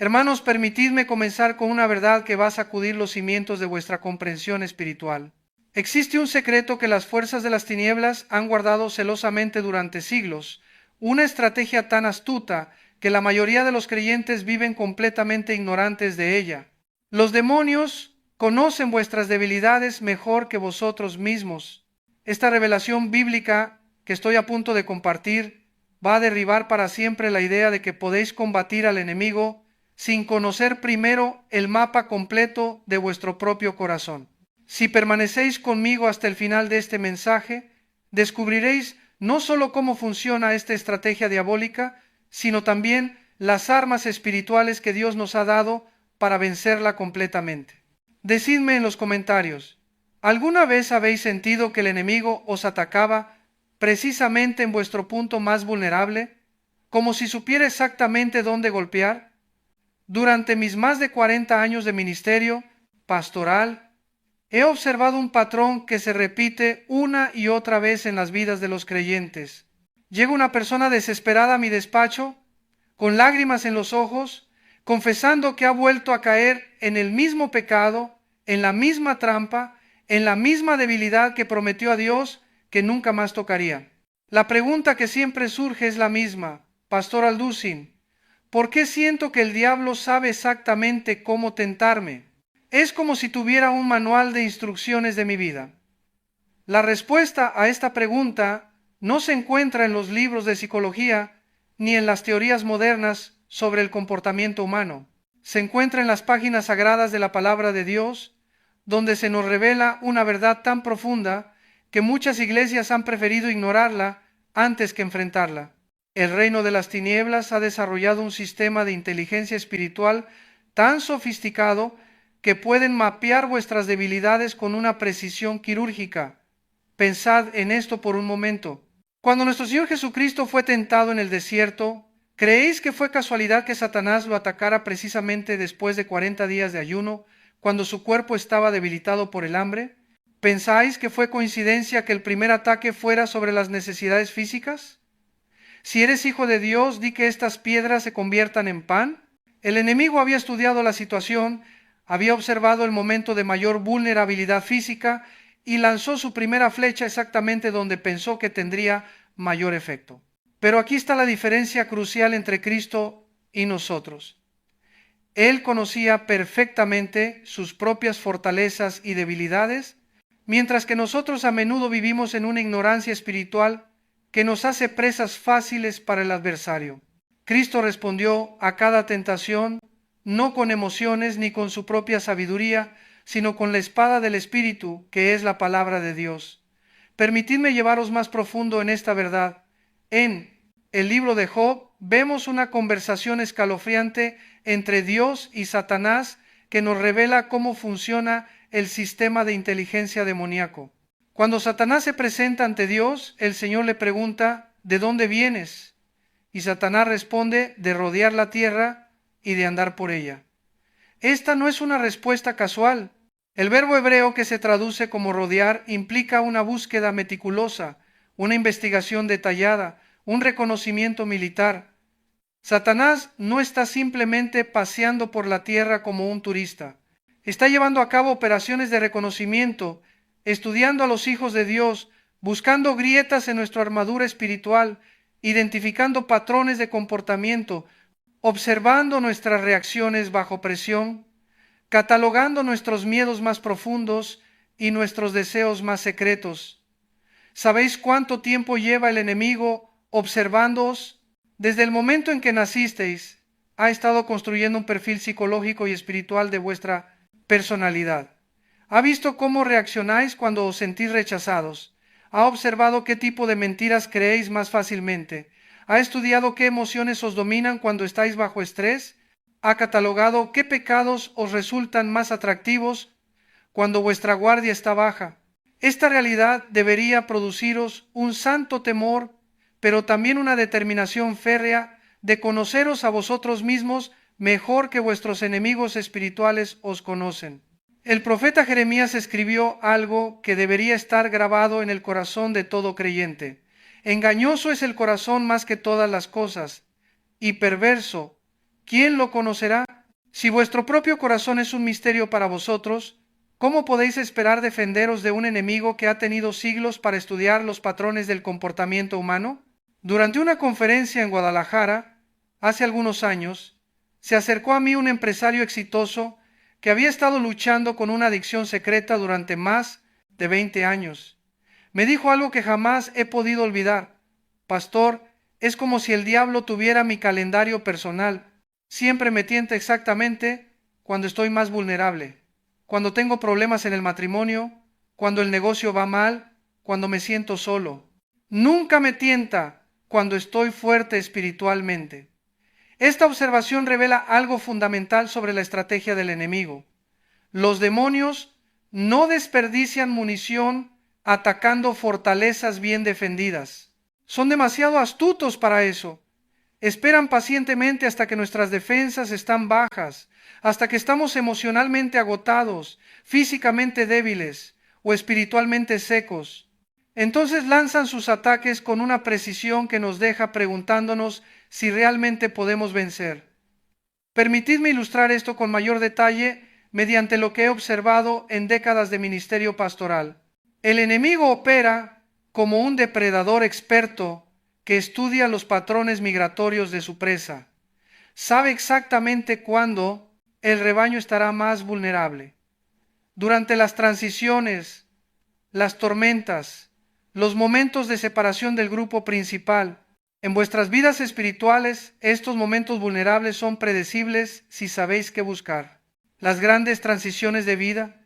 Hermanos, permitidme comenzar con una verdad que va a sacudir los cimientos de vuestra comprensión espiritual. Existe un secreto que las fuerzas de las tinieblas han guardado celosamente durante siglos, una estrategia tan astuta que la mayoría de los creyentes viven completamente ignorantes de ella. Los demonios conocen vuestras debilidades mejor que vosotros mismos. Esta revelación bíblica que estoy a punto de compartir va a derribar para siempre la idea de que podéis combatir al enemigo sin conocer primero el mapa completo de vuestro propio corazón. Si permanecéis conmigo hasta el final de este mensaje, descubriréis no solo cómo funciona esta estrategia diabólica, sino también las armas espirituales que Dios nos ha dado para vencerla completamente. Decidme en los comentarios, ¿alguna vez habéis sentido que el enemigo os atacaba precisamente en vuestro punto más vulnerable, como si supiera exactamente dónde golpear? Durante mis más de 40 años de ministerio pastoral, he observado un patrón que se repite una y otra vez en las vidas de los creyentes. Llega una persona desesperada a mi despacho, con lágrimas en los ojos, confesando que ha vuelto a caer en el mismo pecado, en la misma trampa, en la misma debilidad que prometió a Dios que nunca más tocaría. La pregunta que siempre surge es la misma: Pastor Alducin, ¿por qué siento que el diablo sabe exactamente cómo tentarme? Es como si tuviera un manual de instrucciones de mi vida. La respuesta a esta pregunta no se encuentra en los libros de psicología ni en las teorías modernas sobre el comportamiento humano. Se encuentra en las páginas sagradas de la palabra de Dios, donde se nos revela una verdad tan profunda que muchas iglesias han preferido ignorarla antes que enfrentarla. El reino de las tinieblas ha desarrollado un sistema de inteligencia espiritual tan sofisticado que pueden mapear vuestras debilidades con una precisión quirúrgica. Pensad en esto por un momento. Cuando nuestro Señor Jesucristo fue tentado en el desierto, ¿creéis que fue casualidad que Satanás lo atacara precisamente después de 40 días de ayuno, cuando su cuerpo estaba debilitado por el hambre? ¿Pensáis que fue coincidencia que el primer ataque fuera sobre las necesidades físicas? Si eres hijo de Dios, di que estas piedras se conviertan en pan. El enemigo había estudiado la situación, había observado el momento de mayor vulnerabilidad física y lanzó su primera flecha exactamente donde pensó que tendría mayor efecto. Pero aquí está la diferencia crucial entre Cristo y nosotros. Él conocía perfectamente sus propias fortalezas y debilidades, mientras que nosotros a menudo vivimos en una ignorancia espiritual que nos hace presas fáciles para el adversario. Cristo respondió a cada tentación no con emociones ni con su propia sabiduría, sino con la espada del Espíritu, que es la palabra de Dios. Permitidme llevaros más profundo en esta verdad. En el libro de Job vemos una conversación escalofriante entre Dios y Satanás que nos revela cómo funciona el sistema de inteligencia demoníaco. Cuando Satanás se presenta ante Dios, el Señor le pregunta: ¿de dónde vienes? Y Satanás responde: de rodear la tierra y de andar por ella. Esta no es una respuesta casual. El verbo hebreo que se traduce como rodear implica una búsqueda meticulosa, una investigación detallada, un reconocimiento militar. Satanás no está simplemente paseando por la tierra como un turista. Está llevando a cabo operaciones de reconocimiento, estudiando a los hijos de Dios, buscando grietas en nuestra armadura espiritual, identificando patrones de comportamiento, observando nuestras reacciones bajo presión, catalogando nuestros miedos más profundos y nuestros deseos más secretos. ¿Sabéis cuánto tiempo lleva el enemigo observándoos? Desde el momento en que nacisteis, ha estado construyendo un perfil psicológico y espiritual de vuestra personalidad. Ha visto cómo reaccionáis cuando os sentís rechazados. Ha observado qué tipo de mentiras creéis más fácilmente. ¿Ha estudiado qué emociones os dominan cuando estáis bajo estrés? ¿Ha catalogado qué pecados os resultan más atractivos cuando vuestra guardia está baja? Esta realidad debería produciros un santo temor, pero también una determinación férrea de conoceros a vosotros mismos mejor que vuestros enemigos espirituales os conocen. El profeta Jeremías escribió algo que debería estar grabado en el corazón de todo creyente. Engañoso es el corazón más que todas las cosas, y perverso. ¿Quién lo conocerá? Si vuestro propio corazón es un misterio para vosotros, ¿cómo podéis esperar defenderos de un enemigo que ha tenido siglos para estudiar los patrones del comportamiento humano? Durante una conferencia en Guadalajara, hace algunos años, se acercó a mí un empresario exitoso que había estado luchando con una adicción secreta durante más de 20 años. Me dijo algo que jamás he podido olvidar. Pastor, es como si el diablo tuviera mi calendario personal. Siempre me tienta exactamente cuando estoy más vulnerable, cuando tengo problemas en el matrimonio, cuando el negocio va mal, cuando me siento solo. Nunca me tienta cuando estoy fuerte espiritualmente. Esta observación revela algo fundamental sobre la estrategia del enemigo. Los demonios no desperdician munición atacando fortalezas bien defendidas. Son demasiado astutos para eso. Esperan pacientemente hasta que nuestras defensas están bajas, hasta que estamos emocionalmente agotados, físicamente débiles o espiritualmente secos. Entonces lanzan sus ataques con una precisión que nos deja preguntándonos si realmente podemos vencer. Permitidme ilustrar esto con mayor detalle mediante lo que he observado en décadas de ministerio pastoral. El enemigo opera como un depredador experto que estudia los patrones migratorios de su presa. Sabe exactamente cuándo el rebaño estará más vulnerable. Durante las transiciones, las tormentas, los momentos de separación del grupo principal, en vuestras vidas espirituales, estos momentos vulnerables son predecibles si sabéis qué buscar. Las grandes transiciones de vida,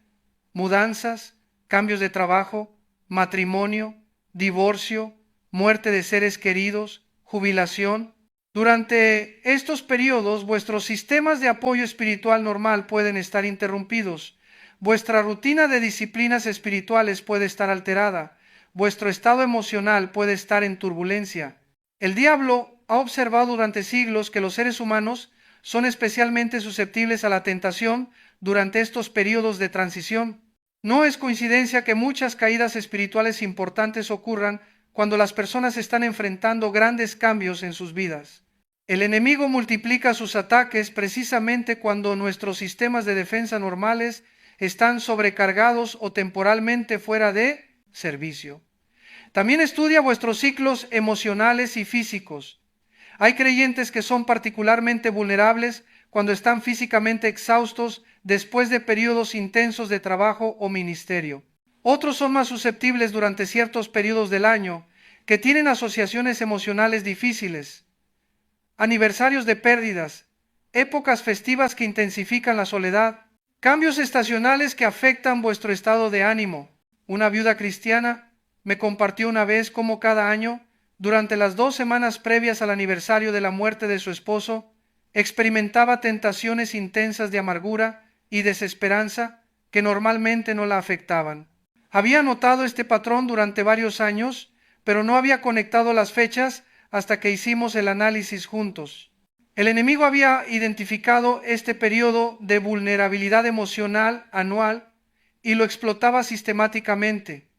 mudanzas, cambios de trabajo, matrimonio, divorcio, muerte de seres queridos, jubilación. Durante estos periodos, vuestros sistemas de apoyo espiritual normal pueden estar interrumpidos. Vuestra rutina de disciplinas espirituales puede estar alterada. Vuestro estado emocional puede estar en turbulencia. El diablo ha observado durante siglos que los seres humanos son especialmente susceptibles a la tentación durante estos periodos de transición. No es coincidencia que muchas caídas espirituales importantes ocurran cuando las personas están enfrentando grandes cambios en sus vidas. El enemigo multiplica sus ataques precisamente cuando nuestros sistemas de defensa normales están sobrecargados o temporalmente fuera de servicio. También estudia vuestros ciclos emocionales y físicos. Hay creyentes que son particularmente vulnerables cuando están físicamente exhaustos después de periodos intensos de trabajo o ministerio. Otros son más susceptibles durante ciertos periodos del año, que tienen asociaciones emocionales difíciles, aniversarios de pérdidas, épocas festivas que intensifican la soledad, cambios estacionales que afectan vuestro estado de ánimo. Una viuda cristiana me compartió una vez cómo cada año, durante las 2 semanas previas al aniversario de la muerte de su esposo, experimentaba tentaciones intensas de amargura y desesperanza que normalmente no la afectaban. Había notado este patrón durante varios años, pero no había conectado las fechas hasta que hicimos el análisis juntos. El enemigo había identificado este periodo de vulnerabilidad emocional anual y lo explotaba sistemáticamente.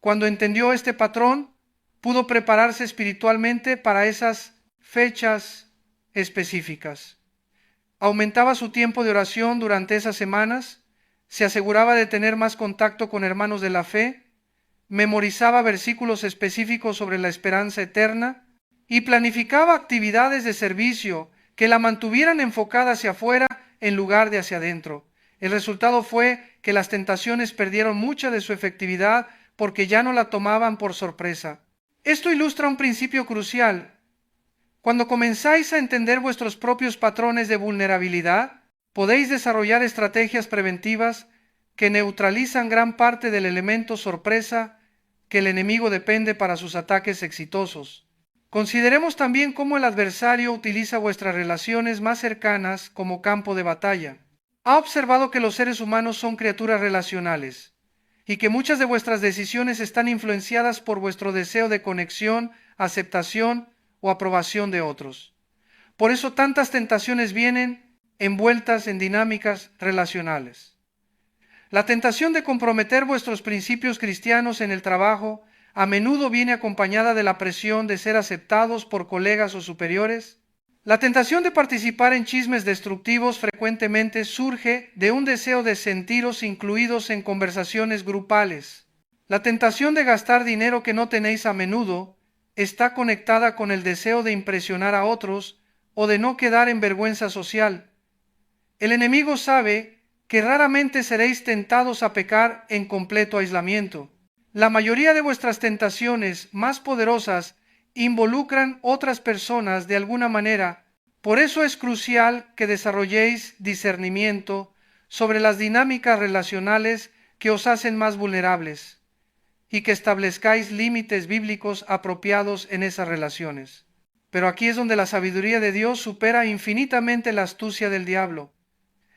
Cuando entendió este patrón, pudo prepararse espiritualmente para esas fechas específicas. Aumentaba su tiempo de oración durante esas semanas, se aseguraba de tener más contacto con hermanos de la fe, memorizaba versículos específicos sobre la esperanza eterna y planificaba actividades de servicio que la mantuvieran enfocada hacia afuera en lugar de hacia adentro. El resultado fue que las tentaciones perdieron mucha de su efectividad porque ya no la tomaban por sorpresa. Esto ilustra un principio crucial. Cuando comenzáis a entender vuestros propios patrones de vulnerabilidad, podéis desarrollar estrategias preventivas que neutralizan gran parte del elemento sorpresa que el enemigo depende para sus ataques exitosos. Consideremos también cómo el adversario utiliza vuestras relaciones más cercanas como campo de batalla. Ha observado que los seres humanos son criaturas relacionales y que muchas de vuestras decisiones están influenciadas por vuestro deseo de conexión, aceptación o aprobación de otros. Por eso tantas tentaciones vienen envueltas en dinámicas relacionales. La tentación de comprometer vuestros principios cristianos en el trabajo a menudo viene acompañada de la presión de ser aceptados por colegas o superiores. La tentación de participar en chismes destructivos frecuentemente surge de un deseo de sentiros incluidos en conversaciones grupales. La tentación de gastar dinero que no tenéis a menudo está conectada con el deseo de impresionar a otros o de no quedar en vergüenza social. El enemigo sabe que raramente seréis tentados a pecar en completo aislamiento. La mayoría de vuestras tentaciones más poderosas involucran otras personas de alguna manera. Por eso es crucial que desarrolléis discernimiento sobre las dinámicas relacionales que os hacen más vulnerables y que establezcáis límites bíblicos apropiados en esas relaciones. Pero aquí es donde la sabiduría de Dios supera infinitamente la astucia del diablo.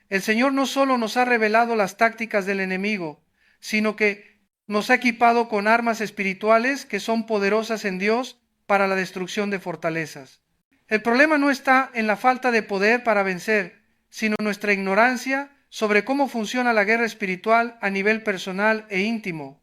El Señor no solo nos ha revelado las tácticas del enemigo, sino que nos ha equipado con armas espirituales que son poderosas en Dios para la destrucción de fortalezas. El problema no está en la falta de poder para vencer, sino en nuestra ignorancia sobre cómo funciona la guerra espiritual a nivel personal e íntimo.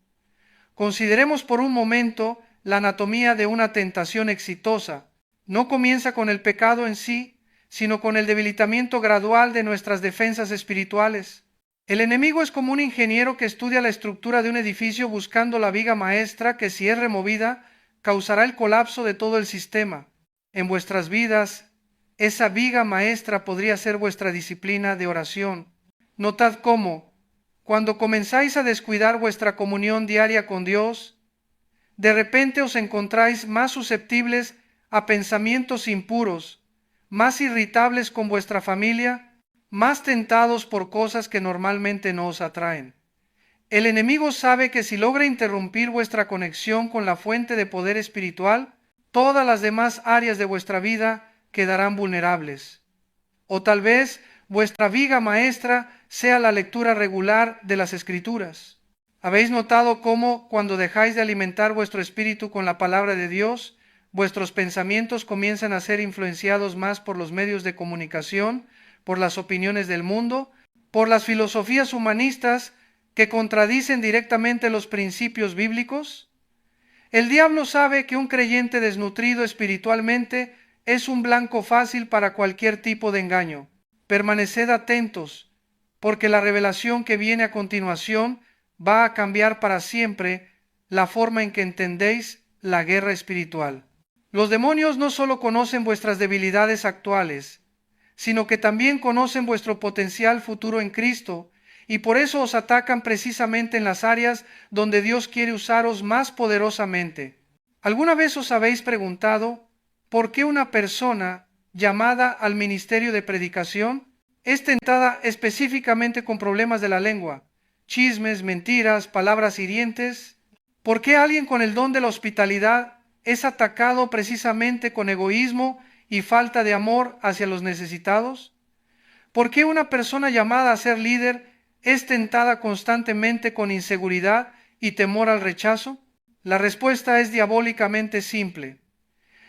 Consideremos por un momento la anatomía de una tentación exitosa. No comienza con el pecado en sí, sino con el debilitamiento gradual de nuestras defensas espirituales. El enemigo es como un ingeniero que estudia la estructura de un edificio buscando la viga maestra que, si es removida, causará el colapso de todo el sistema. En vuestras vidas, esa viga maestra podría ser vuestra disciplina de oración. Notad cómo, cuando comenzáis a descuidar vuestra comunión diaria con Dios, de repente os encontráis más susceptibles a pensamientos impuros, más irritables con vuestra familia, más tentados por cosas que normalmente no os atraen. El enemigo sabe que si logra interrumpir vuestra conexión con la fuente de poder espiritual, todas las demás áreas de vuestra vida quedarán vulnerables. O tal vez vuestra viga maestra sea la lectura regular de las Escrituras. ¿Habéis notado cómo cuando dejáis de alimentar vuestro espíritu con la palabra de Dios, vuestros pensamientos comienzan a ser influenciados más por los medios de comunicación, por las opiniones del mundo, por las filosofías humanistas que contradicen directamente los principios bíblicos? El diablo sabe que un creyente desnutrido espiritualmente es un blanco fácil para cualquier tipo de engaño. Permaneced atentos, porque la revelación que viene a continuación va a cambiar para siempre la forma en que entendéis la guerra espiritual. Los demonios no solo conocen vuestras debilidades actuales, sino que también conocen vuestro potencial futuro en Cristo, y por eso os atacan precisamente en las áreas donde Dios quiere usaros más poderosamente. ¿Alguna vez os habéis preguntado por qué una persona llamada al ministerio de predicación es tentada específicamente con problemas de la lengua, chismes, mentiras, palabras hirientes? ¿Por qué alguien con el don de la hospitalidad es atacado precisamente con egoísmo y falta de amor hacia los necesitados? ¿Por qué una persona llamada a ser líder es tentada constantemente con inseguridad y temor al rechazo? La respuesta es diabólicamente simple.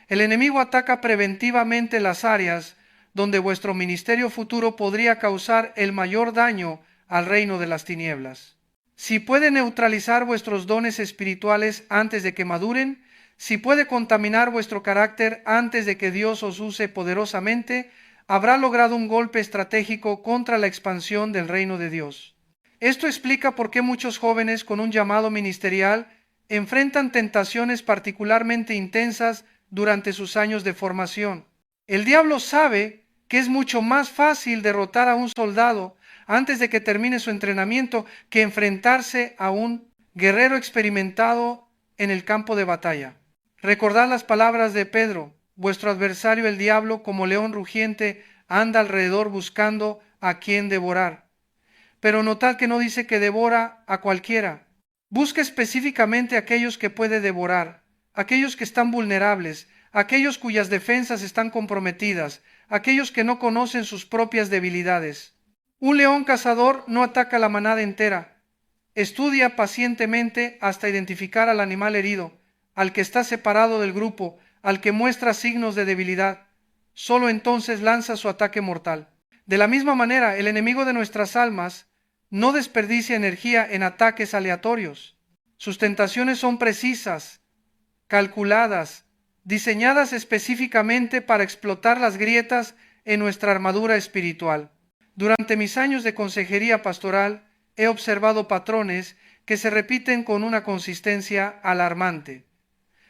El enemigo ataca preventivamente las áreas donde vuestro ministerio futuro podría causar el mayor daño al reino de las tinieblas. Si puede neutralizar vuestros dones espirituales antes de que maduren, si puede contaminar vuestro carácter antes de que Dios os use poderosamente, habrá logrado un golpe estratégico contra la expansión del reino de Dios. Esto explica por qué muchos jóvenes con un llamado ministerial enfrentan tentaciones particularmente intensas durante sus años de formación. El diablo sabe que es mucho más fácil derrotar a un soldado antes de que termine su entrenamiento que enfrentarse a un guerrero experimentado en el campo de batalla. Recordad las palabras de Pedro: vuestro adversario el diablo, como león rugiente, anda alrededor buscando a quien devorar. Pero notad que no dice que devora a cualquiera. Busca específicamente a aquellos que puede devorar, aquellos que están vulnerables, aquellos cuyas defensas están comprometidas, aquellos que no conocen sus propias debilidades. Un león cazador no ataca a la manada entera. Estudia pacientemente hasta identificar al animal herido, al que está separado del grupo, al que muestra signos de debilidad. Solo entonces lanza su ataque mortal. De la misma manera, el enemigo de nuestras almas no desperdicia energía en ataques aleatorios. Sus tentaciones son precisas, calculadas, diseñadas específicamente para explotar las grietas en nuestra armadura espiritual. Durante mis años de consejería pastoral he observado patrones que se repiten con una consistencia alarmante.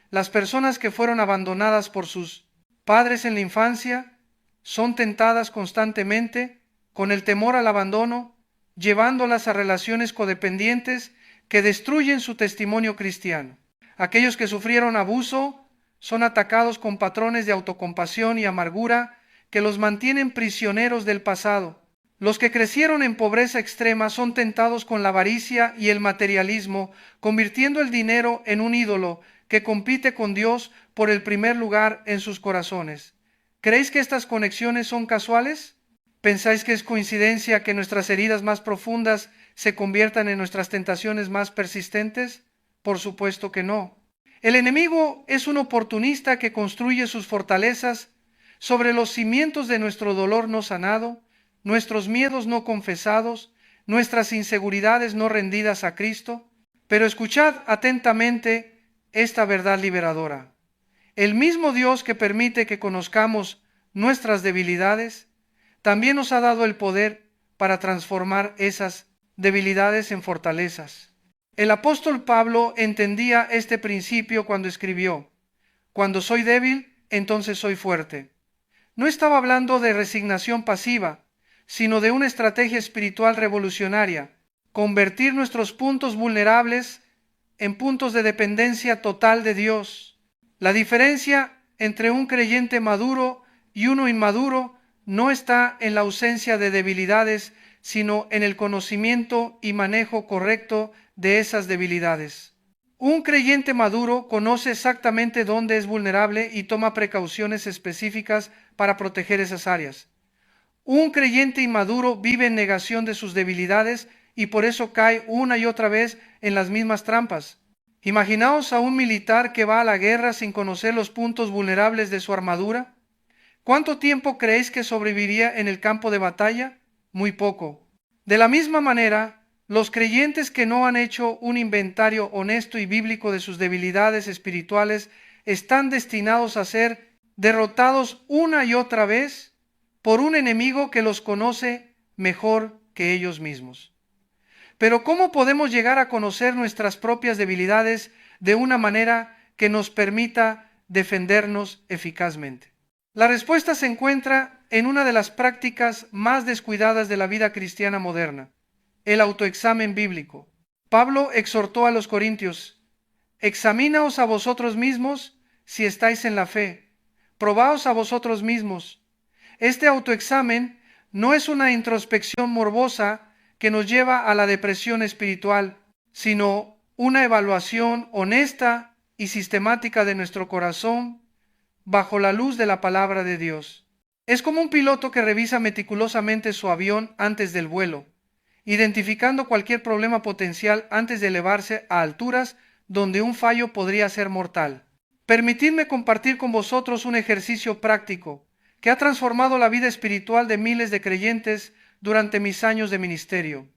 Las personas que fueron abandonadas por sus padres en la infancia son tentadas constantemente con el temor al abandono, llevándolas a relaciones codependientes que destruyen su testimonio cristiano. Aquellos que sufrieron abuso son atacados con patrones de autocompasión y amargura que los mantienen prisioneros del pasado. Los que crecieron en pobreza extrema son tentados con la avaricia y el materialismo, convirtiendo el dinero en un ídolo que compite con Dios por el primer lugar en sus corazones. ¿Creéis que estas conexiones son casuales? ¿Pensáis que es coincidencia que nuestras heridas más profundas se conviertan en nuestras tentaciones más persistentes? Por supuesto que no. El enemigo es un oportunista que construye sus fortalezas sobre los cimientos de nuestro dolor no sanado, nuestros miedos no confesados, nuestras inseguridades no rendidas a Cristo. Pero escuchad atentamente esta verdad liberadora. El mismo Dios que permite que conozcamos nuestras debilidades, también nos ha dado el poder para transformar esas debilidades en fortalezas. El apóstol Pablo entendía este principio cuando escribió: cuando soy débil, entonces soy fuerte. No estaba hablando de resignación pasiva, sino de una estrategia espiritual revolucionaria: convertir nuestros puntos vulnerables en puntos de dependencia total de Dios. La diferencia entre un creyente maduro y uno inmaduro no está en la ausencia de debilidades, sino en el conocimiento y manejo correcto de esas debilidades. Un creyente maduro conoce exactamente dónde es vulnerable y toma precauciones específicas para proteger esas áreas. Un creyente inmaduro vive en negación de sus debilidades y por eso cae una y otra vez en las mismas trampas. Imaginaos a un militar que va a la guerra sin conocer los puntos vulnerables de su armadura. ¿Cuánto tiempo creéis que sobreviviría en el campo de batalla? Muy poco. De la misma manera, los creyentes que no han hecho un inventario honesto y bíblico de sus debilidades espirituales están destinados a ser derrotados una y otra vez por un enemigo que los conoce mejor que ellos mismos. Pero ¿cómo podemos llegar a conocer nuestras propias debilidades de una manera que nos permita defendernos eficazmente? La respuesta se encuentra en una de las prácticas más descuidadas de la vida cristiana moderna: el autoexamen bíblico. Pablo exhortó a los corintios: examínaos a vosotros mismos si estáis en la fe, probaos a vosotros mismos. Este autoexamen no es una introspección morbosa que nos lleva a la depresión espiritual, sino una evaluación honesta y sistemática de nuestro corazón bajo la luz de la palabra de Dios. Es como un piloto que revisa meticulosamente su avión antes del vuelo, identificando cualquier problema potencial antes de elevarse a alturas donde un fallo podría ser mortal. Permitidme compartir con vosotros un ejercicio práctico que ha transformado la vida espiritual de miles de creyentes durante mis años de ministerio.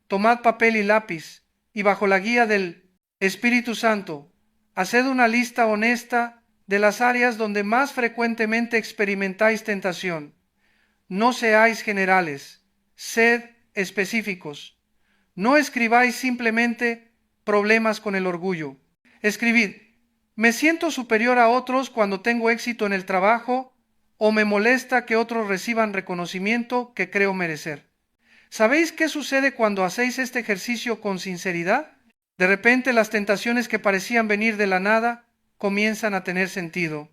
Tomad papel y lápiz y bajo la guía del Espíritu Santo, haced una lista honesta de las áreas donde más frecuentemente experimentáis tentación. No seáis generales, sed específicos. No escribáis simplemente problemas con el orgullo. Escribid: me siento superior a otros cuando tengo éxito en el trabajo, o me molesta que otros reciban reconocimiento que creo merecer. ¿Sabéis qué sucede cuando hacéis este ejercicio con sinceridad? De repente las tentaciones que parecían venir de la nada comienzan a tener sentido.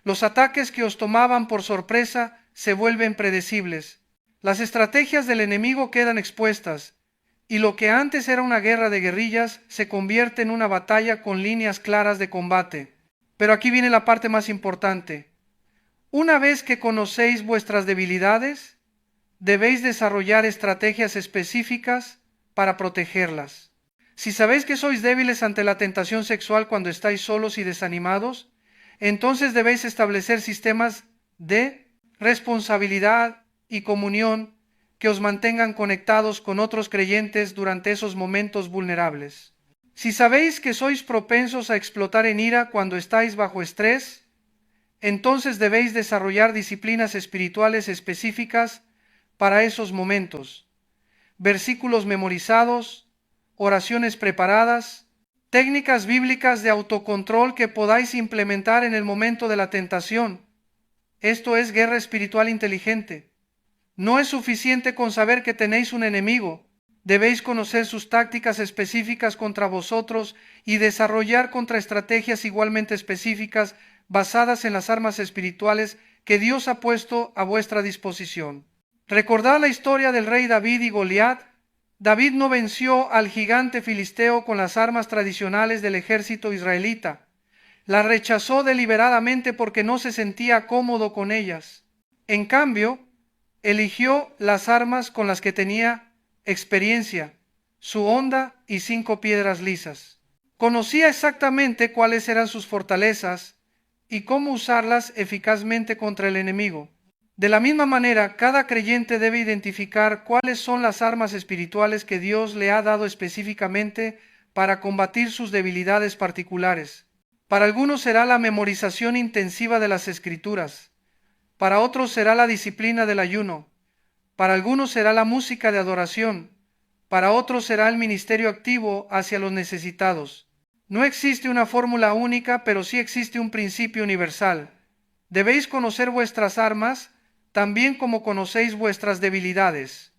Los ataques que os tomaban por sorpresa se vuelven predecibles. Las estrategias del enemigo quedan expuestas, y lo que antes era una guerra de guerrillas se convierte en una batalla con líneas claras de combate. Pero aquí viene la parte más importante. Una vez que conocéis vuestras debilidades, debéis desarrollar estrategias específicas para protegerlas. Si sabéis que sois débiles ante la tentación sexual cuando estáis solos y desanimados, entonces debéis establecer sistemas de responsabilidad y comunión que os mantengan conectados con otros creyentes durante esos momentos vulnerables. Si sabéis que sois propensos a explotar en ira cuando estáis bajo estrés, entonces debéis desarrollar disciplinas espirituales específicas para esos momentos. Versículos memorizados, oraciones preparadas, técnicas bíblicas de autocontrol que podáis implementar en el momento de la tentación. Esto es guerra espiritual inteligente. No es suficiente con saber que tenéis un enemigo. Debéis conocer sus tácticas específicas contra vosotros y desarrollar contraestrategias igualmente específicas basadas en las armas espirituales que Dios ha puesto a vuestra disposición. Recordad la historia del rey David y Goliat. David no venció al gigante filisteo con las armas tradicionales del ejército israelita. La rechazó deliberadamente porque no se sentía cómodo con ellas. En cambio, eligió las armas con las que tenía experiencia, su honda y 5 piedras lisas. Conocía exactamente cuáles eran sus fortalezas y cómo usarlas eficazmente contra el enemigo. De la misma manera, cada creyente debe identificar cuáles son las armas espirituales que Dios le ha dado específicamente para combatir sus debilidades particulares. Para algunos será la memorización intensiva de las Escrituras. Para otros será la disciplina del ayuno. Para algunos será la música de adoración. Para otros será el ministerio activo hacia los necesitados. No existe una fórmula única, pero sí existe un principio universal. Debéis conocer vuestras armas, también como conocéis vuestras debilidades.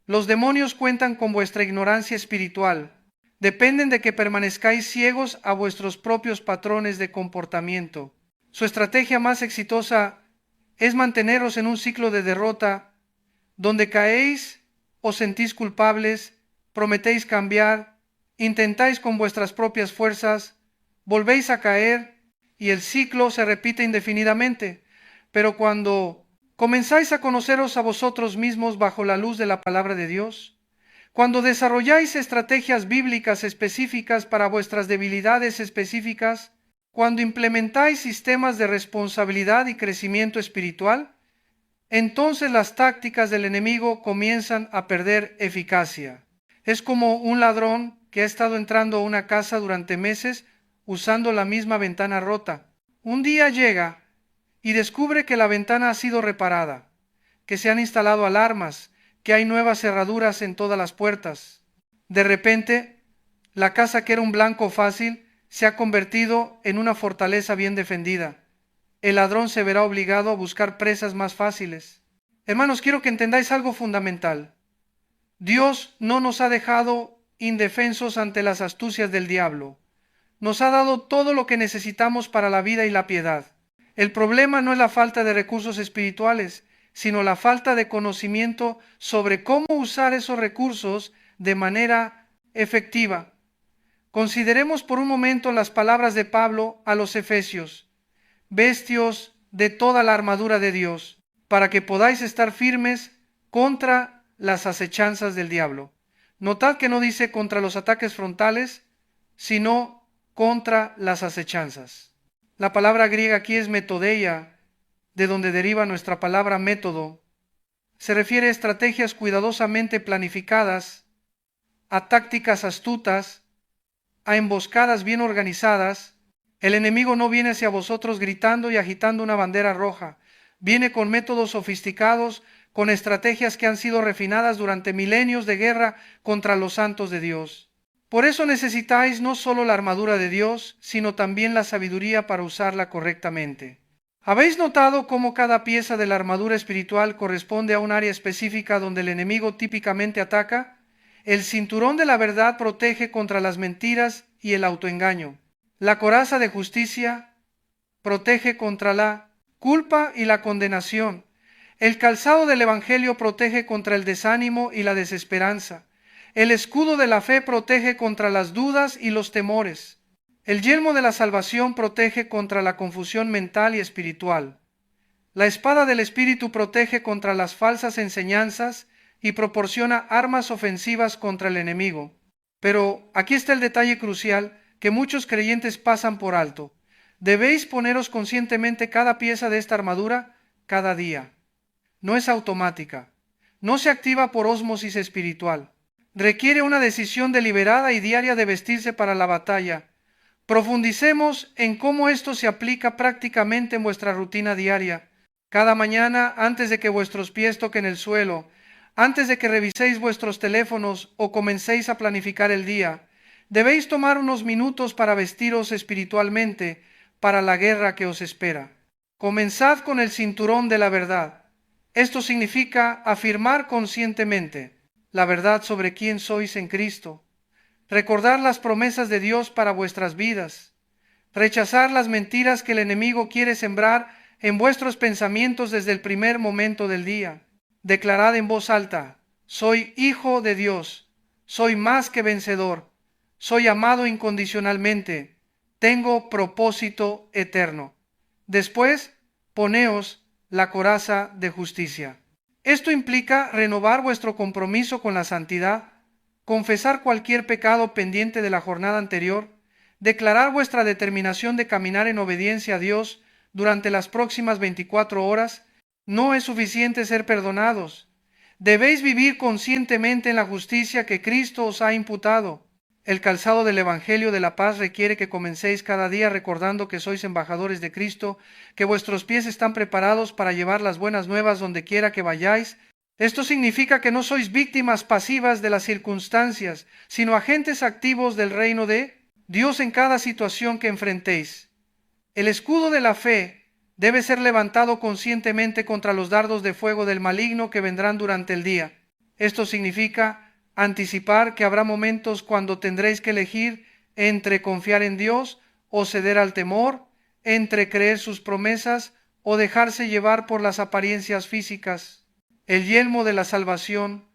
Los demonios cuentan con vuestra ignorancia espiritual. Dependen de que permanezcáis ciegos a vuestros propios patrones de comportamiento. Su estrategia más exitosa es manteneros en un ciclo de derrota, donde caéis, os sentís culpables, prometéis cambiar, intentáis con vuestras propias fuerzas, volvéis a caer y el ciclo se repite indefinidamente. Pero cuando comenzáis a conoceros a vosotros mismos bajo la luz de la palabra de Dios, cuando desarrolláis estrategias bíblicas específicas para vuestras debilidades específicas, cuando implementáis sistemas de responsabilidad y crecimiento espiritual, entonces las tácticas del enemigo comienzan a perder eficacia. Es como un ladrón que ha estado entrando a una casa durante meses usando la misma ventana rota. Un día llega y descubre que la ventana ha sido reparada, que se han instalado alarmas, que hay nuevas cerraduras en todas las puertas. De repente, la casa que era un blanco fácil se ha convertido en una fortaleza bien defendida. El ladrón se verá obligado a buscar presas más fáciles. Hermanos, quiero que entendáis algo fundamental. Dios no nos ha dejado indefensos ante las astucias del diablo. Nos ha dado todo lo que necesitamos para la vida y la piedad. El problema no es la falta de recursos espirituales, sino la falta de conocimiento sobre cómo usar esos recursos de manera efectiva. Consideremos por un momento las palabras de Pablo a los Efesios. Vestios de toda la armadura de Dios, para que podáis estar firmes contra las acechanzas del diablo. Notad que no dice contra los ataques frontales, sino contra las acechanzas. La palabra griega aquí es metodeia, de donde deriva nuestra palabra método. Se refiere a estrategias cuidadosamente planificadas, a tácticas astutas, a emboscadas bien organizadas. El enemigo no viene hacia vosotros gritando y agitando una bandera roja. Viene con métodos sofisticados, con estrategias que han sido refinadas durante milenios de guerra contra los santos de Dios. Por eso necesitáis no solo la armadura de Dios, sino también la sabiduría para usarla correctamente. ¿Habéis notado cómo cada pieza de la armadura espiritual corresponde a un área específica donde el enemigo típicamente ataca? El cinturón de la verdad protege contra las mentiras y el autoengaño. La coraza de justicia protege contra la culpa y la condenación. El calzado del Evangelio protege contra el desánimo y la desesperanza. El escudo de la fe protege contra las dudas y los temores. El yelmo de la salvación protege contra la confusión mental y espiritual. La espada del Espíritu protege contra las falsas enseñanzas y proporciona armas ofensivas contra el enemigo. Pero aquí está el detalle crucial que muchos creyentes pasan por alto. Debéis poneros conscientemente cada pieza de esta armadura cada día. No es automática. No se activa por ósmosis espiritual. requiere una decisión deliberada y diaria de vestirse para la batalla. Profundicemos en cómo esto se aplica prácticamente en vuestra rutina diaria. Cada mañana, antes de que vuestros pies toquen el suelo, antes de que reviséis vuestros teléfonos o comencéis a planificar el día, debéis tomar unos minutos para vestiros espiritualmente para la guerra que os espera. Comenzad con el cinturón de la verdad. Esto significa afirmar conscientemente la verdad sobre quién sois en Cristo, recordar las promesas de Dios para vuestras vidas, rechazar las mentiras que el enemigo quiere sembrar en vuestros pensamientos desde el primer momento del día. Declarad en voz alta: soy hijo de Dios, soy más que vencedor, soy amado incondicionalmente, tengo propósito eterno. Después, poneos la coraza de justicia. Esto implica renovar vuestro compromiso con la santidad, confesar cualquier pecado pendiente de la jornada anterior, declarar vuestra determinación de caminar en obediencia a Dios durante las próximas 24 horas. No es suficiente ser perdonados. Debéis vivir conscientemente en la justicia que Cristo os ha imputado. El calzado del Evangelio de la paz requiere que comencéis cada día recordando que sois embajadores de Cristo, que vuestros pies están preparados para llevar las buenas nuevas donde quiera que vayáis. Esto significa que no sois víctimas pasivas de las circunstancias, sino agentes activos del reino de Dios en cada situación que enfrentéis. El escudo de la fe debe ser levantado conscientemente contra los dardos de fuego del maligno que vendrán durante el día. Esto significa anticipar que habrá momentos cuando tendréis que elegir entre confiar en Dios o ceder al temor, entre creer sus promesas o dejarse llevar por las apariencias físicas. El yelmo de la salvación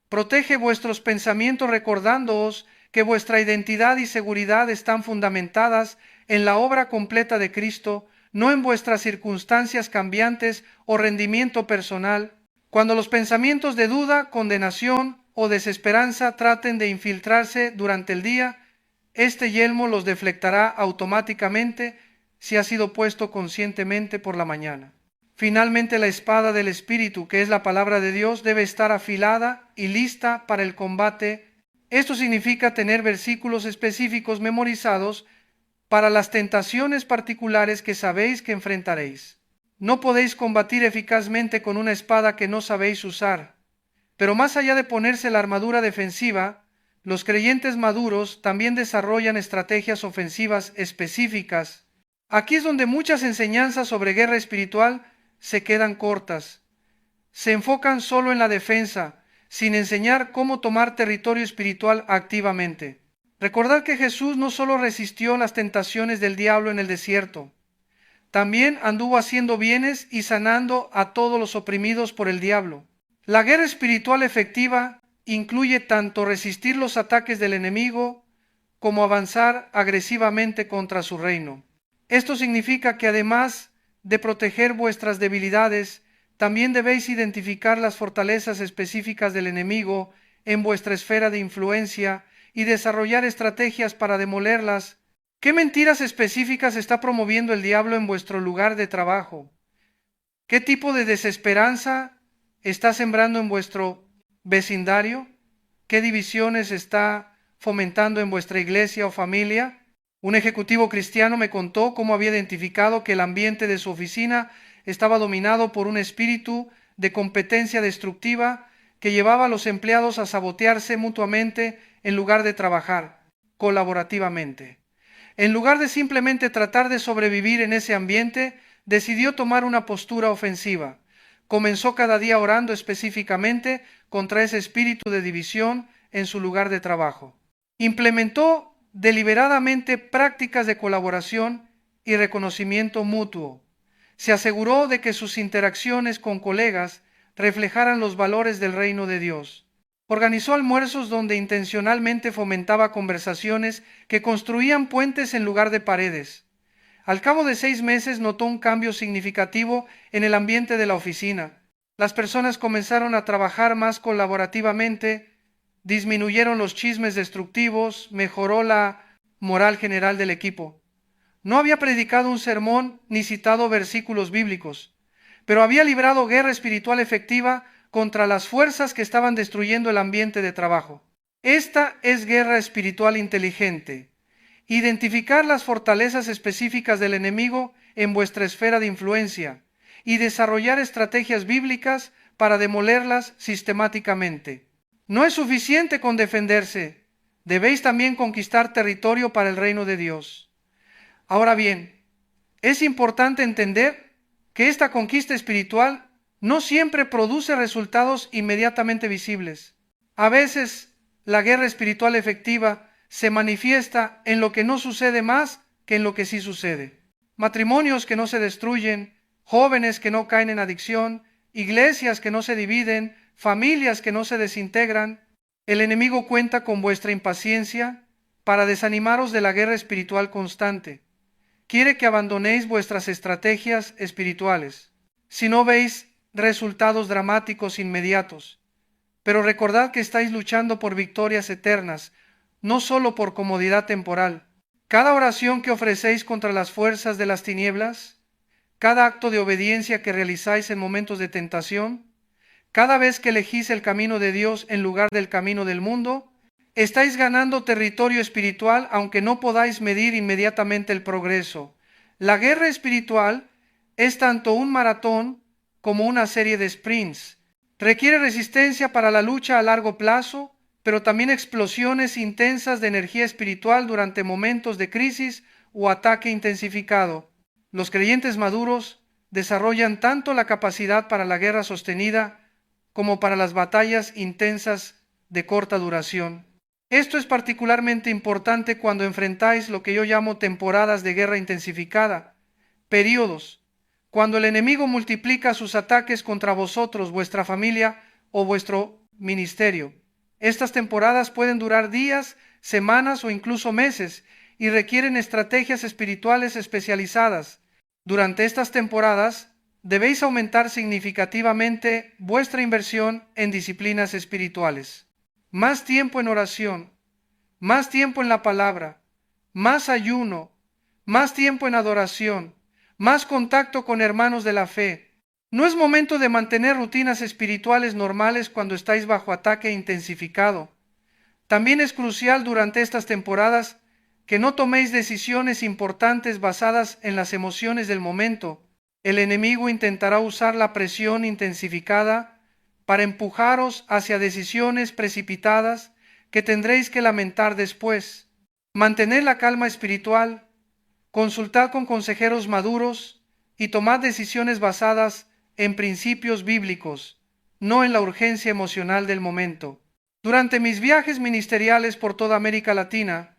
protege vuestros pensamientos recordándoos que vuestra identidad y seguridad están fundamentadas en la obra completa de Cristo, no en vuestras circunstancias cambiantes o rendimiento personal. Cuando los pensamientos de duda, condenación o desesperanza traten de infiltrarse durante el día, este yelmo los deflectará automáticamente si ha sido puesto conscientemente por la mañana. Finalmente, la espada del Espíritu, que es la palabra de Dios, debe estar afilada y lista para el combate. Esto significa tener versículos específicos memorizados para las tentaciones particulares que sabéis que enfrentaréis. No podéis combatir eficazmente con una espada que no sabéis usar. Pero más allá de ponerse la armadura defensiva, los creyentes maduros también desarrollan estrategias ofensivas específicas. Aquí es donde muchas enseñanzas sobre guerra espiritual se quedan cortas. Se enfocan solo en la defensa, sin enseñar cómo tomar territorio espiritual activamente. Recordad que Jesús no solo resistió las tentaciones del diablo en el desierto, también anduvo haciendo bienes y sanando a todos los oprimidos por el diablo. La guerra espiritual efectiva incluye tanto resistir los ataques del enemigo como avanzar agresivamente contra su reino. Esto significa que además de proteger vuestras debilidades, también debéis identificar las fortalezas específicas del enemigo en vuestra esfera de influencia y desarrollar estrategias para demolerlas. ¿Qué mentiras específicas está promoviendo el diablo en vuestro lugar de trabajo? ¿Qué tipo de desesperanza está sembrando en vuestro vecindario? ¿Qué divisiones está fomentando en vuestra iglesia o familia? Un ejecutivo cristiano me contó cómo había identificado que el ambiente de su oficina estaba dominado por un espíritu de competencia destructiva que llevaba a los empleados a sabotearse mutuamente en lugar de trabajar colaborativamente. En lugar de simplemente tratar de sobrevivir en ese ambiente, decidió tomar una postura ofensiva. Comenzó cada día orando específicamente contra ese espíritu de división en su lugar de trabajo. Implementó deliberadamente prácticas de colaboración y reconocimiento mutuo. Se aseguró de que sus interacciones con colegas reflejaran los valores del reino de Dios. Organizó almuerzos donde intencionalmente fomentaba conversaciones que construían puentes en lugar de paredes. Al cabo de 6 meses notó un cambio significativo en el ambiente de la oficina. Las personas comenzaron a trabajar más colaborativamente, disminuyeron los chismes destructivos, mejoró la moral general del equipo. No había predicado un sermón ni citado versículos bíblicos, pero había librado guerra espiritual efectiva contra las fuerzas que estaban destruyendo el ambiente de trabajo. Esta es guerra espiritual inteligente. Identificar las fortalezas específicas del enemigo en vuestra esfera de influencia y desarrollar estrategias bíblicas para demolerlas sistemáticamente. No es suficiente con defenderse, debéis también conquistar territorio para el reino de Dios. Ahora bien, es importante entender que esta conquista espiritual no siempre produce resultados inmediatamente visibles. A veces, la guerra espiritual efectiva se manifiesta en lo que no sucede más que en lo que sí sucede. Matrimonios que no se destruyen, jóvenes que no caen en adicción, iglesias que no se dividen, familias que no se desintegran. El enemigo cuenta con vuestra impaciencia para desanimaros de la guerra espiritual constante. Quiere que abandonéis vuestras estrategias espirituales, si no veis resultados dramáticos inmediatos. Pero recordad que estáis luchando por victorias eternas, no solo por comodidad temporal. Cada oración que ofrecéis contra las fuerzas de las tinieblas, cada acto de obediencia que realizáis en momentos de tentación, cada vez que elegís el camino de Dios en lugar del camino del mundo, estáis ganando territorio espiritual aunque no podáis medir inmediatamente el progreso. La guerra espiritual es tanto un maratón como una serie de sprints. Requiere resistencia para la lucha a largo plazo, pero también explosiones intensas de energía espiritual durante momentos de crisis o ataque intensificado. Los creyentes maduros desarrollan tanto la capacidad para la guerra sostenida como para las batallas intensas de corta duración. Esto es particularmente importante cuando enfrentáis lo que yo llamo temporadas de guerra intensificada, periodos, cuando el enemigo multiplica sus ataques contra vosotros, vuestra familia o vuestro ministerio. Estas temporadas pueden durar días, semanas o incluso meses y requieren estrategias espirituales especializadas. Durante estas temporadas debéis aumentar significativamente vuestra inversión en disciplinas espirituales. Más tiempo en oración, más tiempo en la palabra, más ayuno, más tiempo en adoración, más contacto con hermanos de la fe. No es momento de mantener rutinas espirituales normales cuando estáis bajo ataque intensificado. También es crucial durante estas temporadas que no toméis decisiones importantes basadas en las emociones del momento. El enemigo intentará usar la presión intensificada para empujaros hacia decisiones precipitadas que tendréis que lamentar después. Mantened la calma espiritual, consultad con consejeros maduros y tomad decisiones basadas en principios bíblicos, no en la urgencia emocional del momento. Durante mis viajes ministeriales por toda América Latina,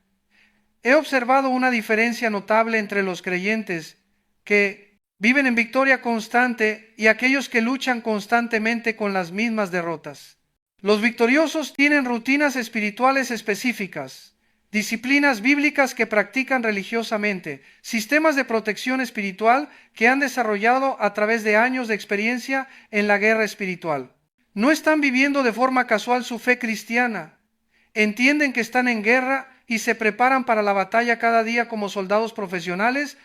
he observado una diferencia notable entre los creyentes que viven en victoria constante y aquellos que luchan constantemente con las mismas derrotas. Los victoriosos tienen rutinas espirituales específicas, disciplinas bíblicas que practican religiosamente, sistemas de protección espiritual que han desarrollado a través de años de experiencia en la guerra espiritual. No están viviendo de forma casual su fe cristiana. Entienden que están en guerra y se preparan para la batalla cada día como soldados profesionales.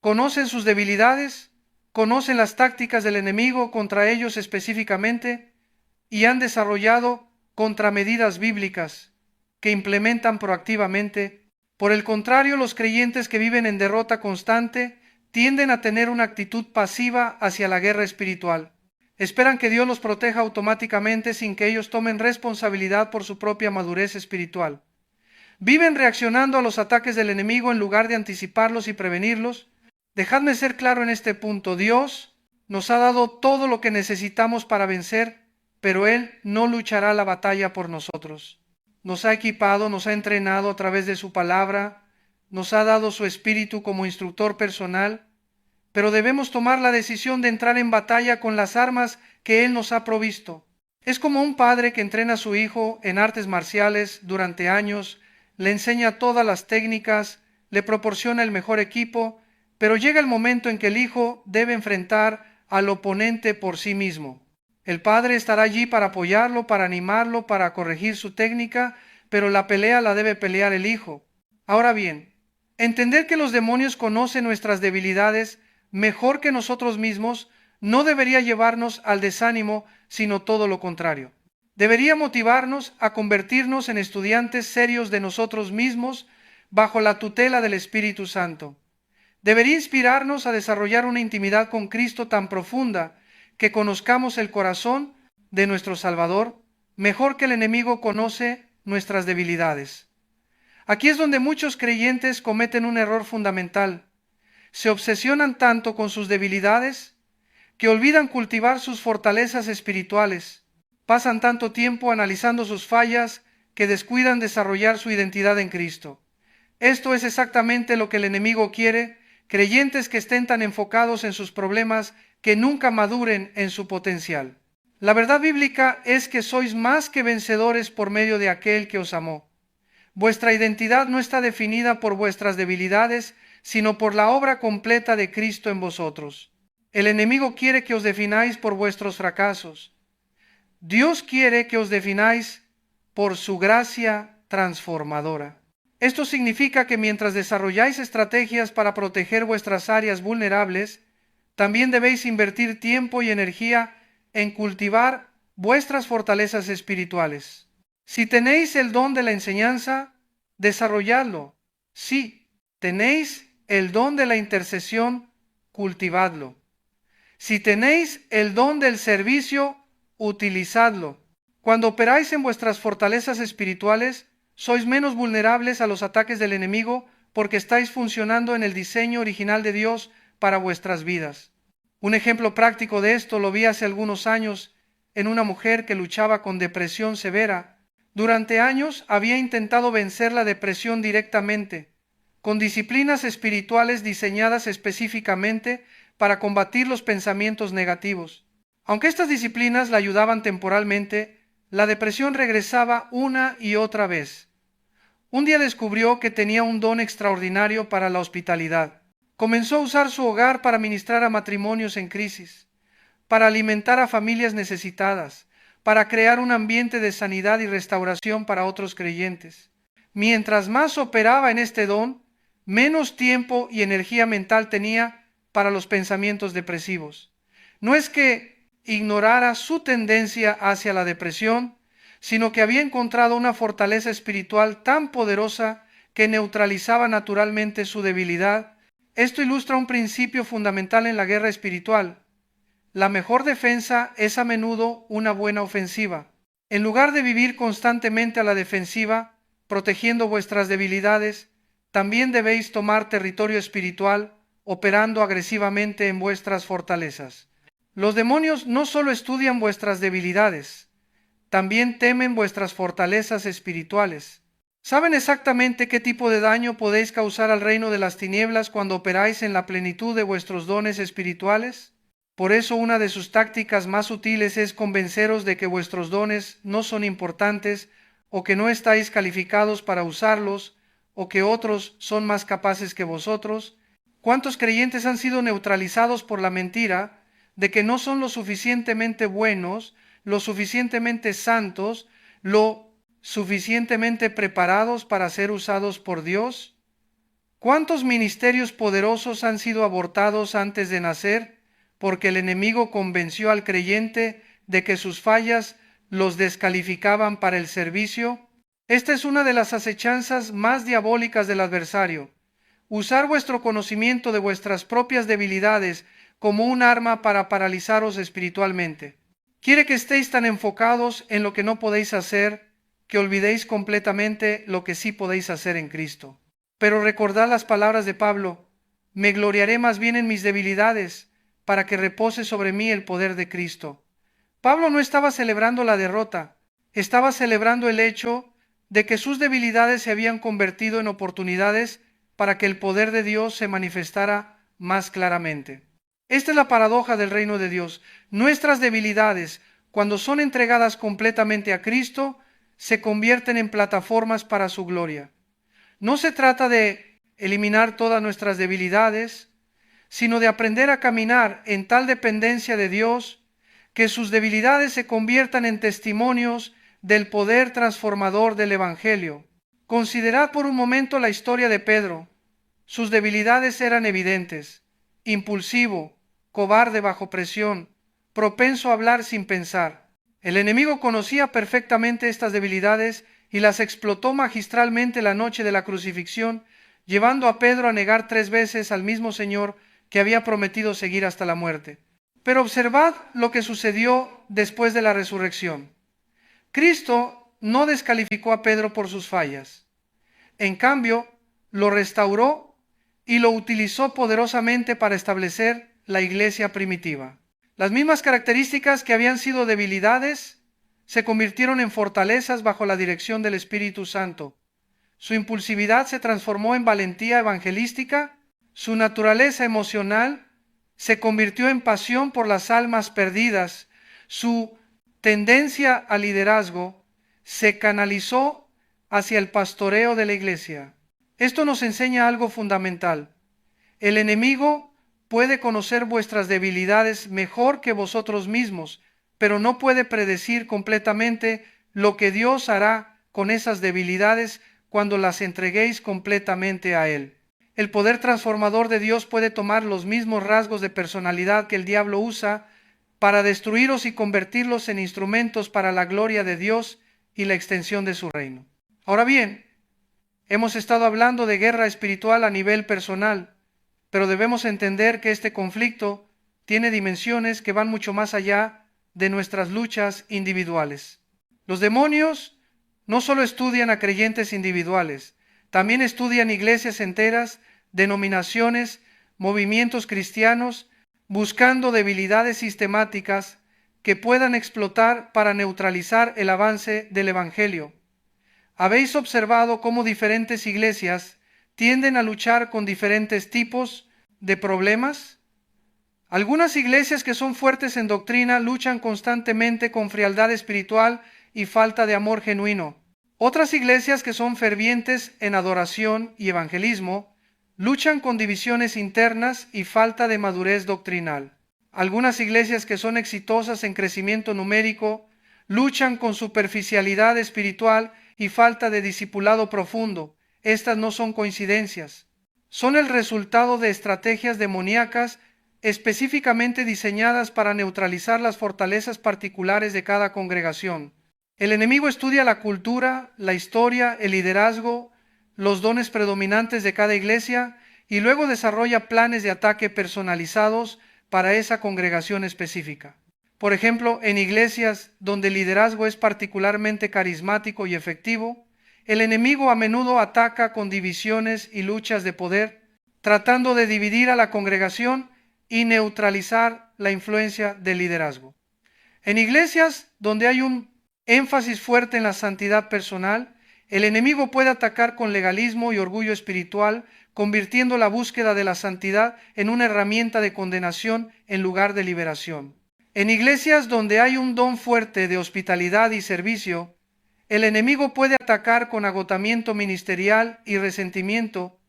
Conocen sus debilidades, conocen las tácticas del enemigo contra ellos específicamente y han desarrollado contramedidas bíblicas que implementan proactivamente. Por el contrario, los creyentes que viven en derrota constante tienden a tener una actitud pasiva hacia la guerra espiritual. Esperan que Dios los proteja automáticamente sin que ellos tomen responsabilidad por su propia madurez espiritual. Viven reaccionando a los ataques del enemigo en lugar de anticiparlos y prevenirlos. Dejadme ser claro en este punto. Dios nos ha dado todo lo que necesitamos para vencer, pero Él no luchará la batalla por nosotros. Nos ha equipado, nos ha entrenado a través de su palabra, nos ha dado su espíritu como instructor personal, pero debemos tomar la decisión de entrar en batalla con las armas que Él nos ha provisto. Es como un padre que entrena a su hijo en artes marciales durante años, le enseña todas las técnicas, le proporciona el mejor equipo, pero llega el momento en que el hijo debe enfrentar al oponente por sí mismo. El padre estará allí para apoyarlo, para animarlo, para corregir su técnica, pero la pelea la debe pelear el hijo. Ahora bien, entender que los demonios conocen nuestras debilidades mejor que nosotros mismos no debería llevarnos al desánimo, sino todo lo contrario. Debería motivarnos a convertirnos en estudiantes serios de nosotros mismos bajo la tutela del Espíritu Santo. Debería inspirarnos a desarrollar una intimidad con Cristo tan profunda que conozcamos el corazón de nuestro Salvador mejor que el enemigo conoce nuestras debilidades. Aquí es donde muchos creyentes cometen un error fundamental. Se obsesionan tanto con sus debilidades que olvidan cultivar sus fortalezas espirituales. Pasan tanto tiempo analizando sus fallas que descuidan desarrollar su identidad en Cristo. Esto es exactamente lo que el enemigo quiere, creyentes que estén tan enfocados en sus problemas que nunca maduren en su potencial. La verdad bíblica es que sois más que vencedores por medio de aquel que os amó. Vuestra identidad no está definida por vuestras debilidades, sino por la obra completa de Cristo en vosotros. El enemigo quiere que os defináis por vuestros fracasos. Dios quiere que os defináis por su gracia transformadora. Esto significa que mientras desarrolláis estrategias para proteger vuestras áreas vulnerables, también debéis invertir tiempo y energía en cultivar vuestras fortalezas espirituales. Si tenéis el don de la enseñanza, desarrolladlo. Si tenéis el don de la intercesión, cultivadlo. Si tenéis el don del servicio, utilizadlo. Cuando operáis en vuestras fortalezas espirituales, sois menos vulnerables a los ataques del enemigo porque estáis funcionando en el diseño original de Dios para vuestras vidas. Un ejemplo práctico de esto lo vi hace algunos años en una mujer que luchaba con depresión severa. Durante años había intentado vencer la depresión directamente, con disciplinas espirituales diseñadas específicamente para combatir los pensamientos negativos. Aunque estas disciplinas la ayudaban temporalmente, la depresión regresaba una y otra vez. Un día descubrió que tenía un don extraordinario para la hospitalidad. Comenzó a usar su hogar para ministrar a matrimonios en crisis, para alimentar a familias necesitadas, para crear un ambiente de sanidad y restauración para otros creyentes. Mientras más operaba en este don, menos tiempo y energía mental tenía para los pensamientos depresivos. No es que ignorara su tendencia hacia la depresión, sino que había encontrado una fortaleza espiritual tan poderosa que neutralizaba naturalmente su debilidad. Esto ilustra un principio fundamental en la guerra espiritual. La mejor defensa es a menudo una buena ofensiva. En lugar de vivir constantemente a la defensiva, protegiendo vuestras debilidades, también debéis tomar territorio espiritual, operando agresivamente en vuestras fortalezas. Los demonios no solo estudian vuestras debilidades, también temen vuestras fortalezas espirituales. ¿Saben exactamente qué tipo de daño podéis causar al reino de las tinieblas cuando operáis en la plenitud de vuestros dones espirituales? Por eso una de sus tácticas más útiles es convenceros de que vuestros dones no son importantes o que no estáis calificados para usarlos o que otros son más capaces que vosotros. ¿Cuántos creyentes han sido neutralizados por la mentira de que no son lo suficientemente buenos, lo suficientemente santos, lo suficientemente preparados para ser usados por Dios? ¿Cuántos ministerios poderosos han sido abortados antes de nacer porque el enemigo convenció al creyente de que sus fallas los descalificaban para el servicio? Esta es una de las acechanzas más diabólicas del adversario. Usar vuestro conocimiento de vuestras propias debilidades como un arma para paralizaros espiritualmente. Quiere que estéis tan enfocados en lo que no podéis hacer que olvidéis completamente lo que sí podéis hacer en Cristo. Pero recordad las palabras de Pablo: me gloriaré más bien en mis debilidades, para que repose sobre mí el poder de Cristo. Pablo no estaba celebrando la derrota, estaba celebrando el hecho de que sus debilidades se habían convertido en oportunidades para que el poder de Dios se manifestara más claramente. Esta es la paradoja del reino de Dios. Nuestras debilidades, cuando son entregadas completamente a Cristo, se convierten en plataformas para su gloria. No se trata de eliminar todas nuestras debilidades, sino de aprender a caminar en tal dependencia de Dios que sus debilidades se conviertan en testimonios del poder transformador del Evangelio. Considerad por un momento la historia de Pedro. Sus debilidades eran evidentes: impulsivo, cobarde bajo presión, propenso a hablar sin pensar. El enemigo conocía perfectamente estas debilidades y las explotó magistralmente la noche de la crucifixión, llevando a Pedro a negar 3 veces al mismo Señor que había prometido seguir hasta la muerte. Pero observad lo que sucedió después de la resurrección. Cristo no descalificó a Pedro por sus fallas. En cambio, lo restauró y lo utilizó poderosamente para establecer la iglesia primitiva. Las mismas características que habían sido debilidades se convirtieron en fortalezas bajo la dirección del Espíritu Santo. Su impulsividad se transformó en valentía evangelística, su naturaleza emocional se convirtió en pasión por las almas perdidas, su tendencia al liderazgo se canalizó hacia el pastoreo de la iglesia. Esto nos enseña algo fundamental. El enemigo puede conocer vuestras debilidades mejor que vosotros mismos, pero no puede predecir completamente lo que Dios hará con esas debilidades cuando las entreguéis completamente a Él. El poder transformador de Dios puede tomar los mismos rasgos de personalidad que el diablo usa para destruiros y convertirlos en instrumentos para la gloria de Dios y la extensión de su reino. Ahora bien, hemos estado hablando de guerra espiritual a nivel personal, pero debemos entender que este conflicto tiene dimensiones que van mucho más allá de nuestras luchas individuales. Los demonios no solo estudian a creyentes individuales, también estudian iglesias enteras, denominaciones, movimientos cristianos, buscando debilidades sistemáticas que puedan explotar para neutralizar el avance del Evangelio. ¿Habéis observado cómo diferentes iglesias tienden a luchar con diferentes tipos de problemas? Algunas iglesias que son fuertes en doctrina luchan constantemente con frialdad espiritual y falta de amor genuino. Otras iglesias que son fervientes en adoración y evangelismo luchan con divisiones internas y falta de madurez doctrinal. Algunas iglesias que son exitosas en crecimiento numérico luchan con superficialidad espiritual y falta de discipulado profundo. Estas no son coincidencias. Son el resultado de estrategias demoníacas específicamente diseñadas para neutralizar las fortalezas particulares de cada congregación. El enemigo estudia la cultura, la historia, el liderazgo, los dones predominantes de cada iglesia y luego desarrolla planes de ataque personalizados para esa congregación específica. Por ejemplo, en iglesias donde el liderazgo es particularmente carismático y efectivo, el enemigo a menudo ataca con divisiones y luchas de poder, tratando de dividir a la congregación y neutralizar la influencia del liderazgo. En iglesias donde hay un énfasis fuerte en la santidad personal, el enemigo puede atacar con legalismo y orgullo espiritual, convirtiendo la búsqueda de la santidad en una herramienta de condenación en lugar de liberación. En iglesias donde hay un don fuerte de hospitalidad y servicio, el enemigo puede atacar con agotamiento ministerial y resentimiento,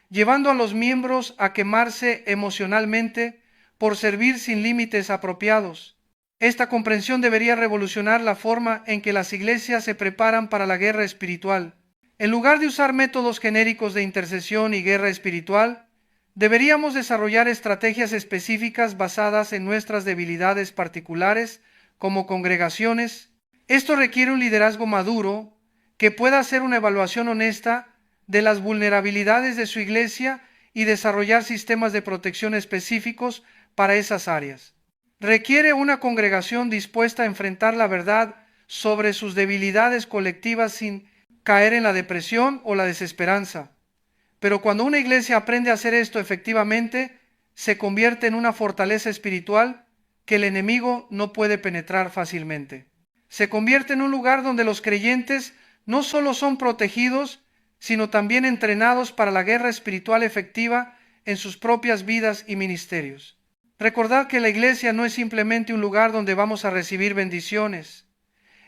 llevando a los miembros a quemarse emocionalmente por servir sin límites apropiados. Esta comprensión debería revolucionar la forma en que las iglesias se preparan para la guerra espiritual. En lugar de usar métodos genéricos de intercesión y guerra espiritual, deberíamos desarrollar estrategias específicas basadas en nuestras debilidades particulares como congregaciones. Esto requiere un liderazgo maduro que pueda hacer una evaluación honesta de las vulnerabilidades de su iglesia y desarrollar sistemas de protección específicos para esas áreas. Requiere una congregación dispuesta a enfrentar la verdad sobre sus debilidades colectivas sin caer en la depresión o la desesperanza. Pero cuando una iglesia aprende a hacer esto efectivamente, se convierte en una fortaleza espiritual que el enemigo no puede penetrar fácilmente. Se convierte en un lugar donde los creyentes no solo son protegidos, sino también entrenados para la guerra espiritual efectiva en sus propias vidas y ministerios. Recordad que la iglesia no es simplemente un lugar donde vamos a recibir bendiciones.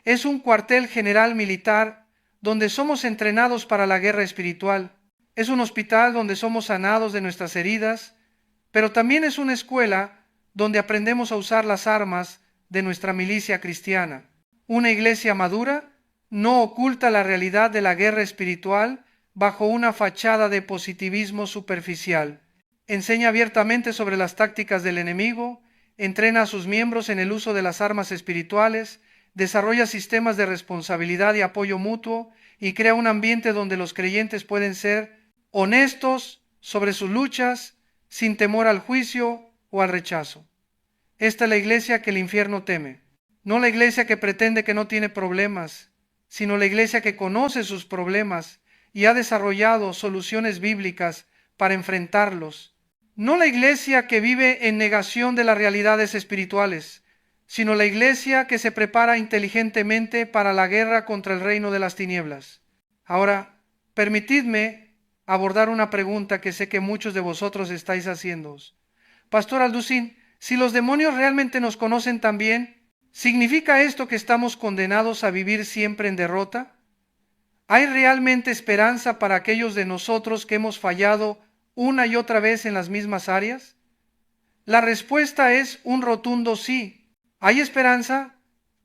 Es un cuartel general militar donde somos entrenados para la guerra espiritual. Es un hospital donde somos sanados de nuestras heridas, pero también es una escuela donde aprendemos a usar las armas de nuestra milicia cristiana. Una iglesia madura no oculta la realidad de la guerra espiritual bajo una fachada de positivismo superficial. Enseña abiertamente sobre las tácticas del enemigo, entrena a sus miembros en el uso de las armas espirituales, desarrolla sistemas de responsabilidad y apoyo mutuo y crea un ambiente donde los creyentes pueden ser honestos sobre sus luchas sin temor al juicio o al rechazo. Esta es la iglesia que el infierno teme, no la iglesia que pretende que no tiene problemas, sino la iglesia que conoce sus problemas y ha desarrollado soluciones bíblicas para enfrentarlos. No la iglesia que vive en negación de las realidades espirituales, sino la iglesia que se prepara inteligentemente para la guerra contra el reino de las tinieblas. Ahora, permitidme abordar una pregunta que sé que muchos de vosotros estáis haciendo. Pastor Alducín, si los demonios realmente nos conocen tan bien, ¿significa esto que estamos condenados a vivir siempre en derrota? ¿Hay realmente esperanza para aquellos de nosotros que hemos fallado una y otra vez en las mismas áreas? La respuesta es un rotundo sí. Hay esperanza,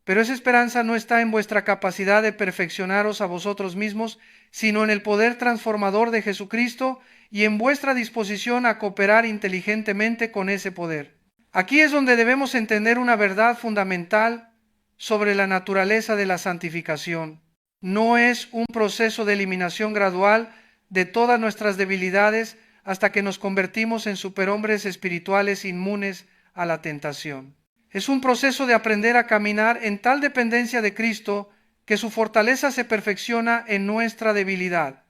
pero esa esperanza no está en vuestra capacidad de perfeccionaros a vosotros mismos, sino en el poder transformador de Jesucristo y en vuestra disposición a cooperar inteligentemente con ese poder. Aquí es donde debemos entender una verdad fundamental sobre la naturaleza de la santificación. No es un proceso de eliminación gradual de todas nuestras debilidades hasta que nos convertimos en superhombres espirituales inmunes a la tentación. Es un proceso de aprender a caminar en tal dependencia de Cristo que su fortaleza se perfecciona en nuestra debilidad.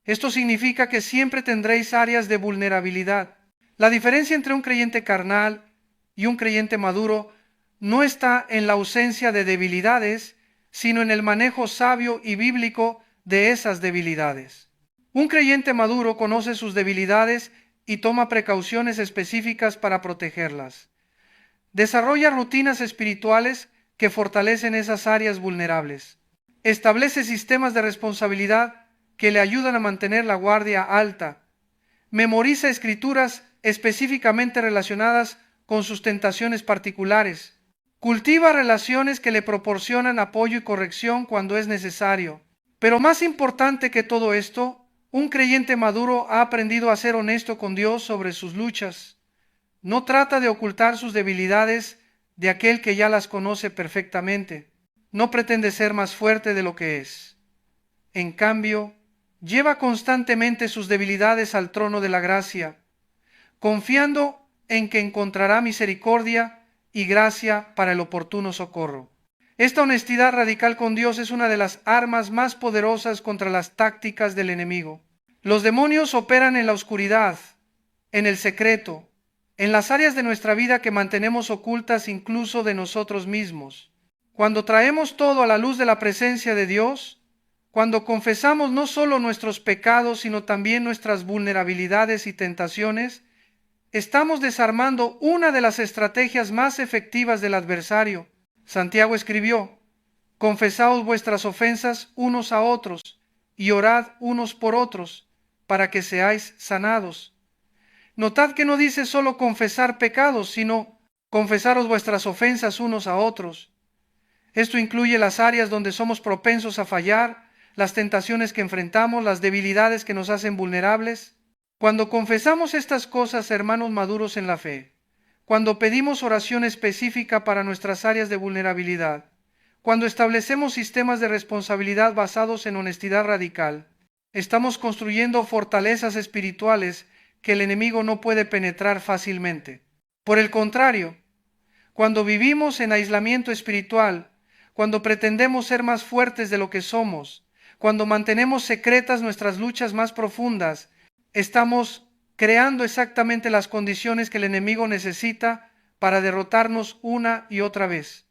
Esto significa que siempre tendréis áreas de vulnerabilidad. La diferencia entre un creyente carnal y un creyente maduro no está en la ausencia de debilidades, sino en el manejo sabio y bíblico de esas debilidades. Un creyente maduro conoce sus debilidades y toma precauciones específicas para protegerlas. Desarrolla rutinas espirituales que fortalecen esas áreas vulnerables. Establece sistemas de responsabilidad que le ayudan a mantener la guardia alta. Memoriza escrituras específicamente relacionadas con sus tentaciones particulares. Cultiva relaciones que le proporcionan apoyo y corrección cuando es necesario. Pero más importante que todo esto, un creyente maduro ha aprendido a ser honesto con Dios sobre sus luchas. No trata de ocultar sus debilidades de aquel que ya las conoce perfectamente. No pretende ser más fuerte de lo que es. En cambio, lleva constantemente sus debilidades al trono de la gracia, confiando en que encontrará misericordia y gracia para el oportuno socorro. Esta honestidad radical con Dios es una de las armas más poderosas contra las tácticas del enemigo. Los demonios operan en la oscuridad, en el secreto, en las áreas de nuestra vida que mantenemos ocultas incluso de nosotros mismos. Cuando traemos todo a la luz de la presencia de Dios, cuando confesamos no solo nuestros pecados, sino también nuestras vulnerabilidades y tentaciones, estamos desarmando una de las estrategias más efectivas del adversario. Santiago escribió: confesaos vuestras ofensas unos a otros y orad unos por otros para que seáis sanados. Notad que no dice solo confesar pecados, sino confesaros vuestras ofensas unos a otros. Esto incluye las áreas donde somos propensos a fallar, las tentaciones que enfrentamos, las debilidades que nos hacen vulnerables. Cuando confesamos estas cosas, hermanos maduros en la fe, cuando pedimos oración específica para nuestras áreas de vulnerabilidad, cuando establecemos sistemas de responsabilidad basados en honestidad radical, estamos construyendo fortalezas espirituales que el enemigo no puede penetrar fácilmente. Por el contrario, cuando vivimos en aislamiento espiritual, cuando pretendemos ser más fuertes de lo que somos, cuando mantenemos secretas nuestras luchas más profundas, estamos creando exactamente las condiciones que el enemigo necesita para derrotarnos una y otra vez.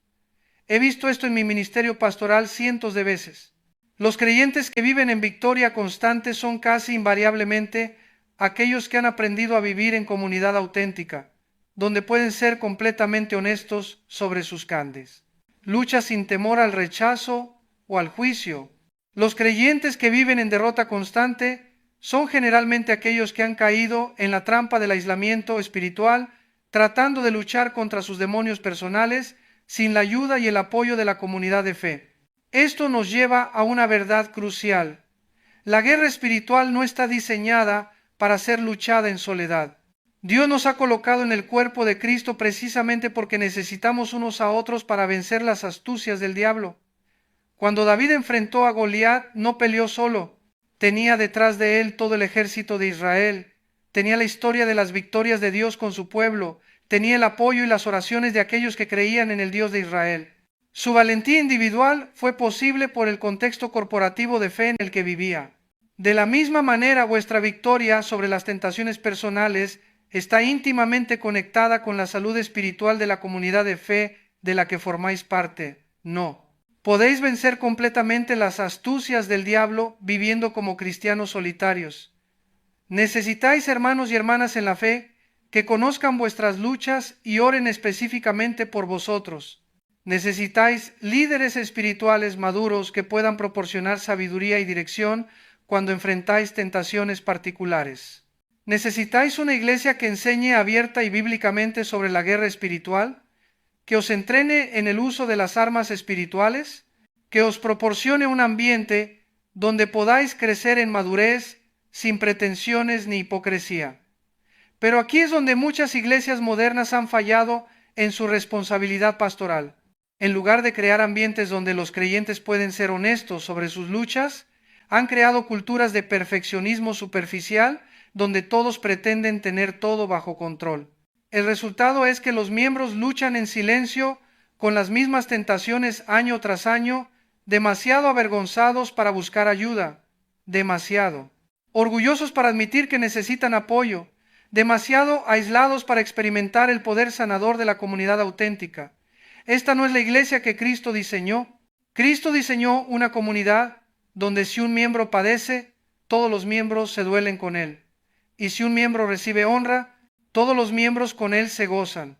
He visto esto en mi ministerio pastoral cientos de veces. Los creyentes que viven en victoria constante son casi invariablemente aquellos que han aprendido a vivir en comunidad auténtica, donde pueden ser completamente honestos sobre sus candes. Lucha sin temor al rechazo o al juicio. Los creyentes que viven en derrota constante son generalmente aquellos que han caído en la trampa del aislamiento espiritual, tratando de luchar contra sus demonios personales sin la ayuda y el apoyo de la comunidad de fe. Esto nos lleva a una verdad crucial. La guerra espiritual no está diseñada para ser luchada en soledad. Dios nos ha colocado en el cuerpo de Cristo precisamente porque necesitamos unos a otros para vencer las astucias del diablo. Cuando David enfrentó a Goliat, no peleó solo. Tenía detrás de él todo el ejército de Israel. Tenía la historia de las victorias de Dios con su pueblo. Tenía el apoyo y las oraciones de aquellos que creían en el Dios de Israel. Su valentía individual fue posible por el contexto corporativo de fe en el que vivía. De la misma manera, vuestra victoria sobre las tentaciones personales está íntimamente conectada con la salud espiritual de la comunidad de fe de la que formáis parte. No. Podéis vencer completamente las astucias del diablo viviendo como cristianos solitarios. Necesitáis, hermanos y hermanas en la fe, que conozcan vuestras luchas y oren específicamente por vosotros. Necesitáis líderes espirituales maduros que puedan proporcionar sabiduría y dirección cuando enfrentáis tentaciones particulares. Necesitáis una iglesia que enseñe abierta y bíblicamente sobre la guerra espiritual, que os entrene en el uso de las armas espirituales, que os proporcione un ambiente donde podáis crecer en madurez sin pretensiones ni hipocresía. Pero aquí es donde muchas iglesias modernas han fallado en su responsabilidad pastoral. En lugar de crear ambientes donde los creyentes pueden ser honestos sobre sus luchas, han creado culturas de perfeccionismo superficial donde todos pretenden tener todo bajo control. El resultado es que los miembros luchan en silencio con las mismas tentaciones año tras año, demasiado avergonzados para buscar ayuda, demasiado orgullosos para admitir que necesitan apoyo, demasiado aislados para experimentar el poder sanador de la comunidad auténtica. Esta no es la iglesia que Cristo diseñó. Cristo diseñó una comunidad donde si un miembro padece, todos los miembros se duelen con él. Y si un miembro recibe honra, todos los miembros con él se gozan.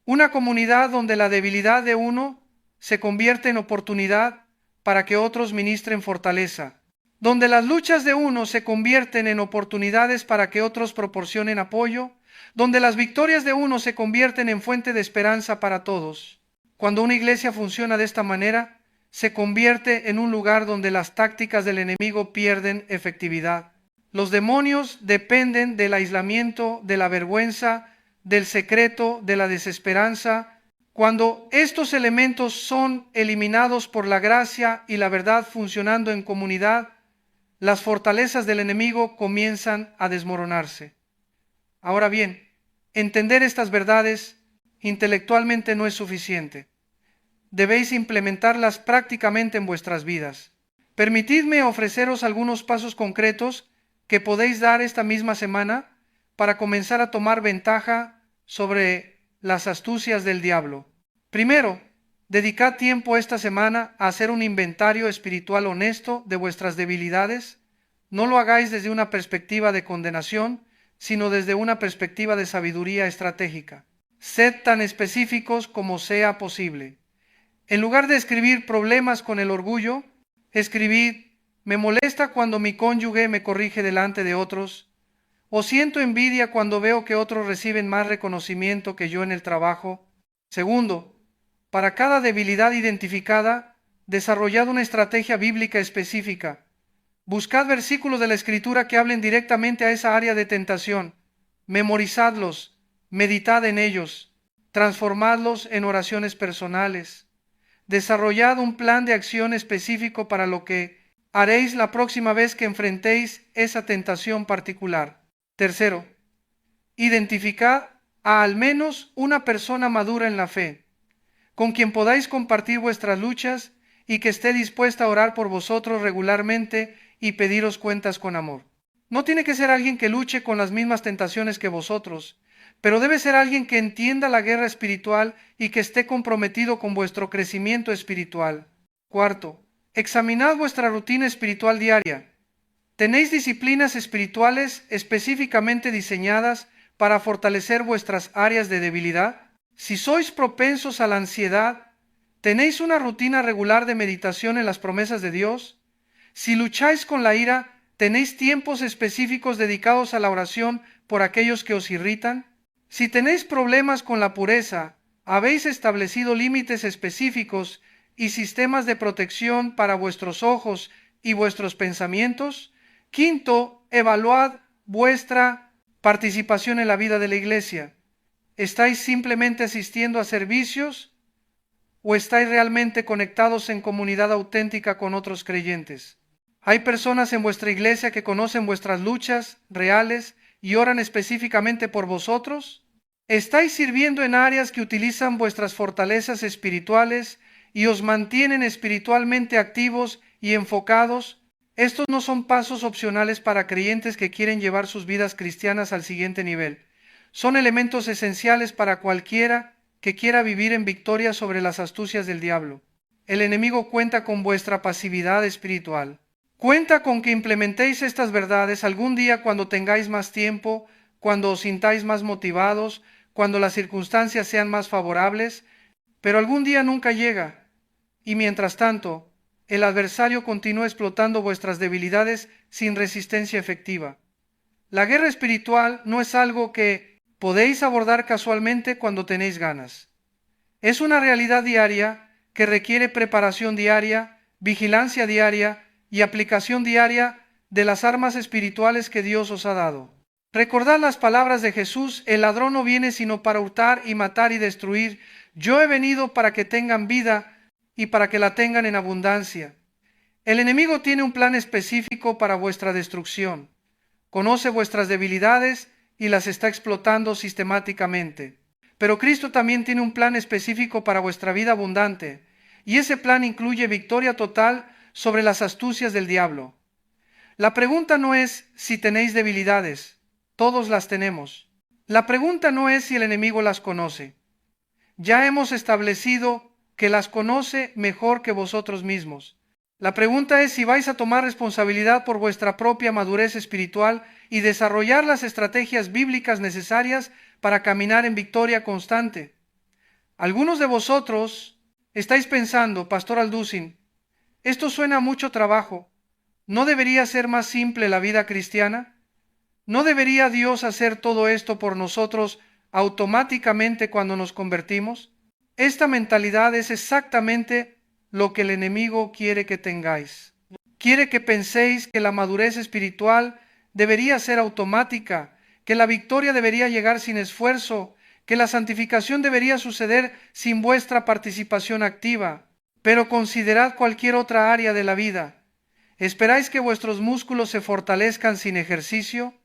Una comunidad donde la debilidad de uno se convierte en oportunidad para que otros ministren fortaleza. Donde las luchas de uno se convierten en oportunidades para que otros proporcionen apoyo. Donde las victorias de uno se convierten en fuente de esperanza para todos. Cuando una iglesia funciona de esta manera, se convierte en un lugar donde las tácticas del enemigo pierden efectividad. Los demonios dependen del aislamiento, de la vergüenza, del secreto, de la desesperanza. Cuando estos elementos son eliminados por la gracia y la verdad funcionando en comunidad, las fortalezas del enemigo comienzan a desmoronarse. Ahora bien, entender estas verdades intelectualmente no es suficiente. Debéis implementarlas prácticamente en vuestras vidas. Permitidme ofreceros algunos pasos concretos que podéis dar esta misma semana para comenzar a tomar ventaja sobre las astucias del diablo. Primero, dedicad tiempo esta semana a hacer un inventario espiritual honesto de vuestras debilidades. No lo hagáis desde una perspectiva de condenación, sino desde una perspectiva de sabiduría estratégica. Sed tan específicos como sea posible. En lugar de escribir problemas con el orgullo, escribid: me molesta cuando mi cónyuge me corrige delante de otros, o siento envidia cuando veo que otros reciben más reconocimiento que yo en el trabajo. Segundo, para cada debilidad identificada, desarrollad una estrategia bíblica específica. Buscad versículos de la Escritura que hablen directamente a esa área de tentación. Memorizadlos, meditad en ellos, transformadlos en oraciones personales. Desarrollad un plan de acción específico para lo que haréis la próxima vez que enfrentéis esa tentación particular. Tercero, identificad a al menos una persona madura en la fe, con quien podáis compartir vuestras luchas y que esté dispuesta a orar por vosotros regularmente y pediros cuentas con amor. No tiene que ser alguien que luche con las mismas tentaciones que vosotros, pero debe ser alguien que entienda la guerra espiritual y que esté comprometido con vuestro crecimiento espiritual. Cuarto, examinad vuestra rutina espiritual diaria. ¿Tenéis disciplinas espirituales específicamente diseñadas para fortalecer vuestras áreas de debilidad? Si sois propensos a la ansiedad, ¿tenéis una rutina regular de meditación en las promesas de Dios? Si lucháis con la ira, ¿tenéis tiempos específicos dedicados a la oración por aquellos que os irritan? Si tenéis problemas con la pureza, ¿habéis establecido límites específicos y sistemas de protección para vuestros ojos y vuestros pensamientos? Quinto, evaluad vuestra participación en la vida de la iglesia? ¿Estáis simplemente asistiendo a servicios o estáis realmente conectados en comunidad auténtica con otros creyentes? ¿Hay personas en vuestra iglesia que conocen vuestras luchas reales y oran específicamente por vosotros? ¿Estáis sirviendo en áreas que utilizan vuestras fortalezas espirituales y os mantienen espiritualmente activos y enfocados? Estos no son pasos opcionales para creyentes que quieren llevar sus vidas cristianas al siguiente nivel. Son elementos esenciales para cualquiera que quiera vivir en victoria sobre las astucias del diablo. El enemigo cuenta con vuestra pasividad espiritual. Cuenta con que implementéis estas verdades algún día cuando tengáis más tiempo, cuando os sintáis más motivados, cuando las circunstancias sean más favorables, pero algún día nunca llega, y mientras tanto, el adversario continúa explotando vuestras debilidades sin resistencia efectiva. La guerra espiritual no es algo que podéis abordar casualmente cuando tenéis ganas. Es una realidad diaria que requiere preparación diaria, vigilancia diaria y aplicación diaria de las armas espirituales que Dios os ha dado. Recordad las palabras de Jesús: el ladrón no viene sino para hurtar y matar y destruir. Yo he venido para que tengan vida y para que la tengan en abundancia. El enemigo tiene un plan específico para vuestra destrucción. Conoce vuestras debilidades y las está explotando sistemáticamente. Pero Cristo también tiene un plan específico para vuestra vida abundante, y ese plan incluye victoria total sobre las astucias del diablo. La pregunta no es si tenéis debilidades, todos las tenemos. La pregunta no es si el enemigo las conoce. Ya hemos establecido que las conoce mejor que vosotros mismos. La pregunta es si vais a tomar responsabilidad por vuestra propia madurez espiritual y desarrollar las estrategias bíblicas necesarias para caminar en victoria constante. Algunos de vosotros estáis pensando: Pastor Alducin, esto suena a mucho trabajo. ¿No debería ser más simple la vida cristiana? ¿No debería Dios hacer todo esto por nosotros automáticamente cuando nos convertimos? Esta mentalidad es exactamente lo que el enemigo quiere que tengáis. Quiere que penséis que la madurez espiritual debería ser automática, que la victoria debería llegar sin esfuerzo, que la santificación debería suceder sin vuestra participación activa. Pero considerad cualquier otra área de la vida. ¿Esperáis que vuestros músculos se fortalezcan sin ejercicio?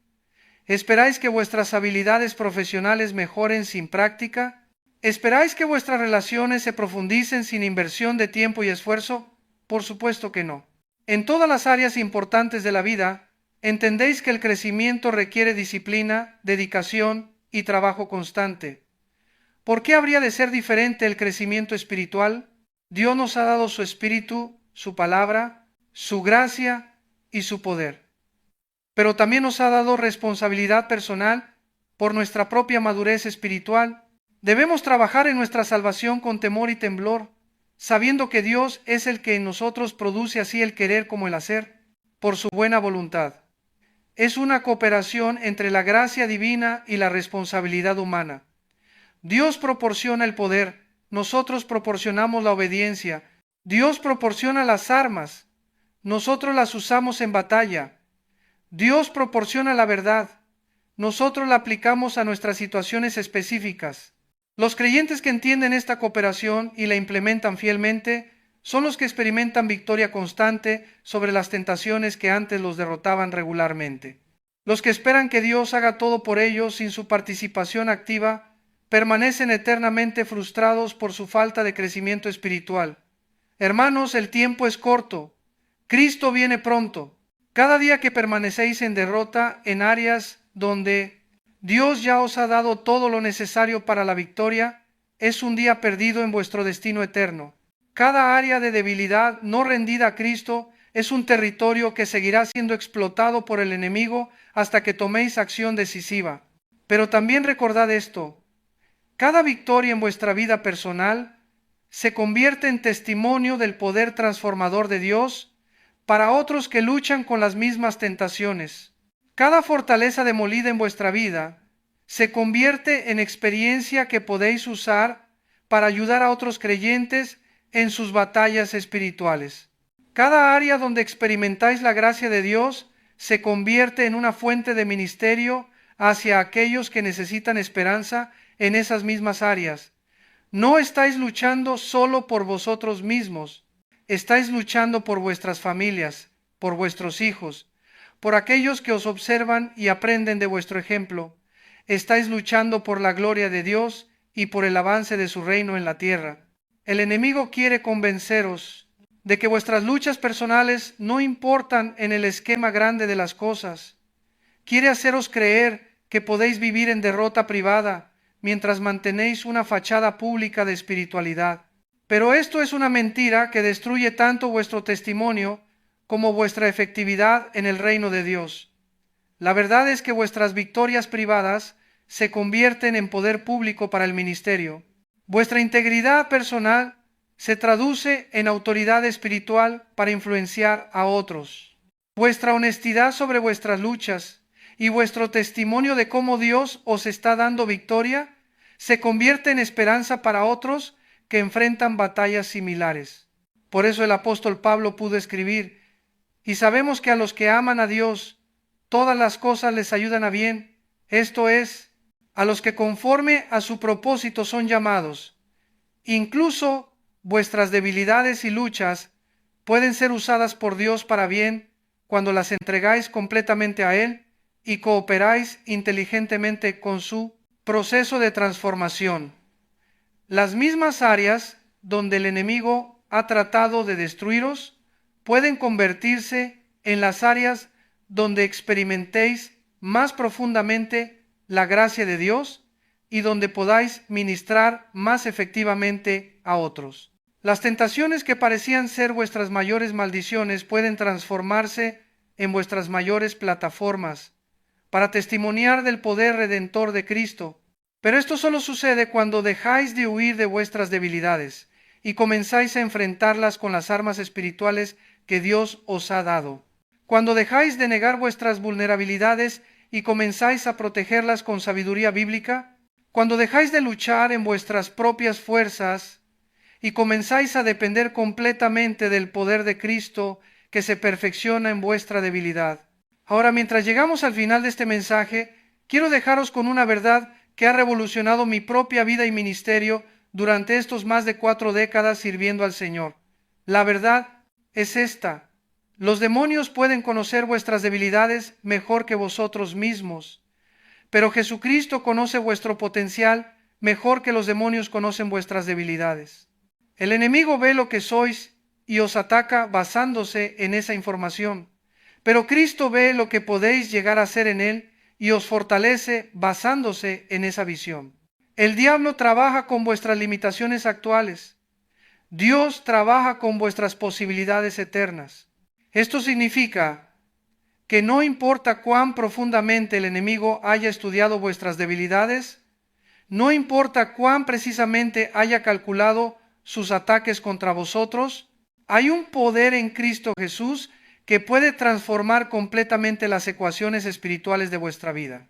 ¿Esperáis que vuestras habilidades profesionales mejoren sin práctica? ¿Esperáis que vuestras relaciones se profundicen sin inversión de tiempo y esfuerzo? Por supuesto que no. En todas las áreas importantes de la vida, entendéis que el crecimiento requiere disciplina, dedicación y trabajo constante. ¿Por qué habría de ser diferente el crecimiento espiritual? Dios nos ha dado su espíritu, su palabra, su gracia y su poder. Pero también nos ha dado responsabilidad personal por nuestra propia madurez espiritual. Debemos trabajar en nuestra salvación con temor y temblor, sabiendo que Dios es el que en nosotros produce así el querer como el hacer, por su buena voluntad. Es una cooperación entre la gracia divina y la responsabilidad humana. Dios proporciona el poder, nosotros proporcionamos la obediencia. Dios proporciona las armas, nosotros las usamos en batalla. Dios proporciona la verdad, nosotros la aplicamos a nuestras situaciones específicas. Los creyentes que entienden esta cooperación y la implementan fielmente son los que experimentan victoria constante sobre las tentaciones que antes los derrotaban regularmente. Los que esperan que Dios haga todo por ellos sin su participación activa permanecen eternamente frustrados por su falta de crecimiento espiritual. Hermanos, el tiempo es corto. Cristo viene pronto. Cada día que permanecéis en derrota en áreas donde Dios ya os ha dado todo lo necesario para la victoria, es un día perdido en vuestro destino eterno. Cada área de debilidad no rendida a Cristo es un territorio que seguirá siendo explotado por el enemigo hasta que toméis acción decisiva. Pero también recordad esto: cada victoria en vuestra vida personal se convierte en testimonio del poder transformador de Dios para otros que luchan con las mismas tentaciones. Cada fortaleza demolida en vuestra vida se convierte en experiencia que podéis usar para ayudar a otros creyentes en sus batallas espirituales. Cada área donde experimentáis la gracia de Dios se convierte en una fuente de ministerio hacia aquellos que necesitan esperanza en esas mismas áreas. No estáis luchando solo por vosotros mismos, estáis luchando por vuestras familias, por vuestros hijos, por aquellos que os observan y aprenden de vuestro ejemplo. Estáis luchando por la gloria de Dios y por el avance de su reino en la tierra. El enemigo quiere convenceros de que vuestras luchas personales no importan en el esquema grande de las cosas. Quiere haceros creer que podéis vivir en derrota privada mientras mantenéis una fachada pública de espiritualidad. Pero esto es una mentira que destruye tanto vuestro testimonio como vuestra efectividad en el reino de Dios. La verdad es que vuestras victorias privadas se convierten en poder público para el ministerio. Vuestra integridad personal se traduce en autoridad espiritual para influenciar a otros. Vuestra honestidad sobre vuestras luchas y vuestro testimonio de cómo Dios os está dando victoria se convierte en esperanza para otros que enfrentan batallas similares. Por eso el apóstol Pablo pudo escribir: y sabemos que a los que aman a Dios, todas las cosas les ayudan a bien, esto es, a los que conforme a su propósito son llamados. Incluso vuestras debilidades y luchas pueden ser usadas por Dios para bien cuando las entregáis completamente a Él y cooperáis inteligentemente con su proceso de transformación. Las mismas áreas donde el enemigo ha tratado de destruiros pueden convertirse en las áreas donde experimentéis más profundamente la gracia de Dios y donde podáis ministrar más efectivamente a otros. Las tentaciones que parecían ser vuestras mayores maldiciones pueden transformarse en vuestras mayores plataformas para testimoniar del poder redentor de Cristo. Pero esto solo sucede cuando dejáis de huir de vuestras debilidades y comenzáis a enfrentarlas con las armas espirituales que Dios os ha dado. Cuando dejáis de negar vuestras vulnerabilidades y comenzáis a protegerlas con sabiduría bíblica, cuando dejáis de luchar en vuestras propias fuerzas y comenzáis a depender completamente del poder de Cristo que se perfecciona en vuestra debilidad. Ahora, mientras llegamos al final de este mensaje, quiero dejaros con una verdad que ha revolucionado mi propia vida y ministerio durante estos más de 4 décadas sirviendo al Señor. La verdad es esta: los demonios pueden conocer vuestras debilidades mejor que vosotros mismos, pero Jesucristo conoce vuestro potencial mejor que los demonios conocen vuestras debilidades. El enemigo ve lo que sois y os ataca basándose en esa información, pero Cristo ve lo que podéis llegar a ser en Él y os fortalece basándose en esa visión. El diablo trabaja con vuestras limitaciones actuales. Dios trabaja con vuestras posibilidades eternas. Esto significa que no importa cuán profundamente el enemigo haya estudiado vuestras debilidades, no importa cuán precisamente haya calculado sus ataques contra vosotros, hay un poder en Cristo Jesús que puede transformar completamente las ecuaciones espirituales de vuestra vida.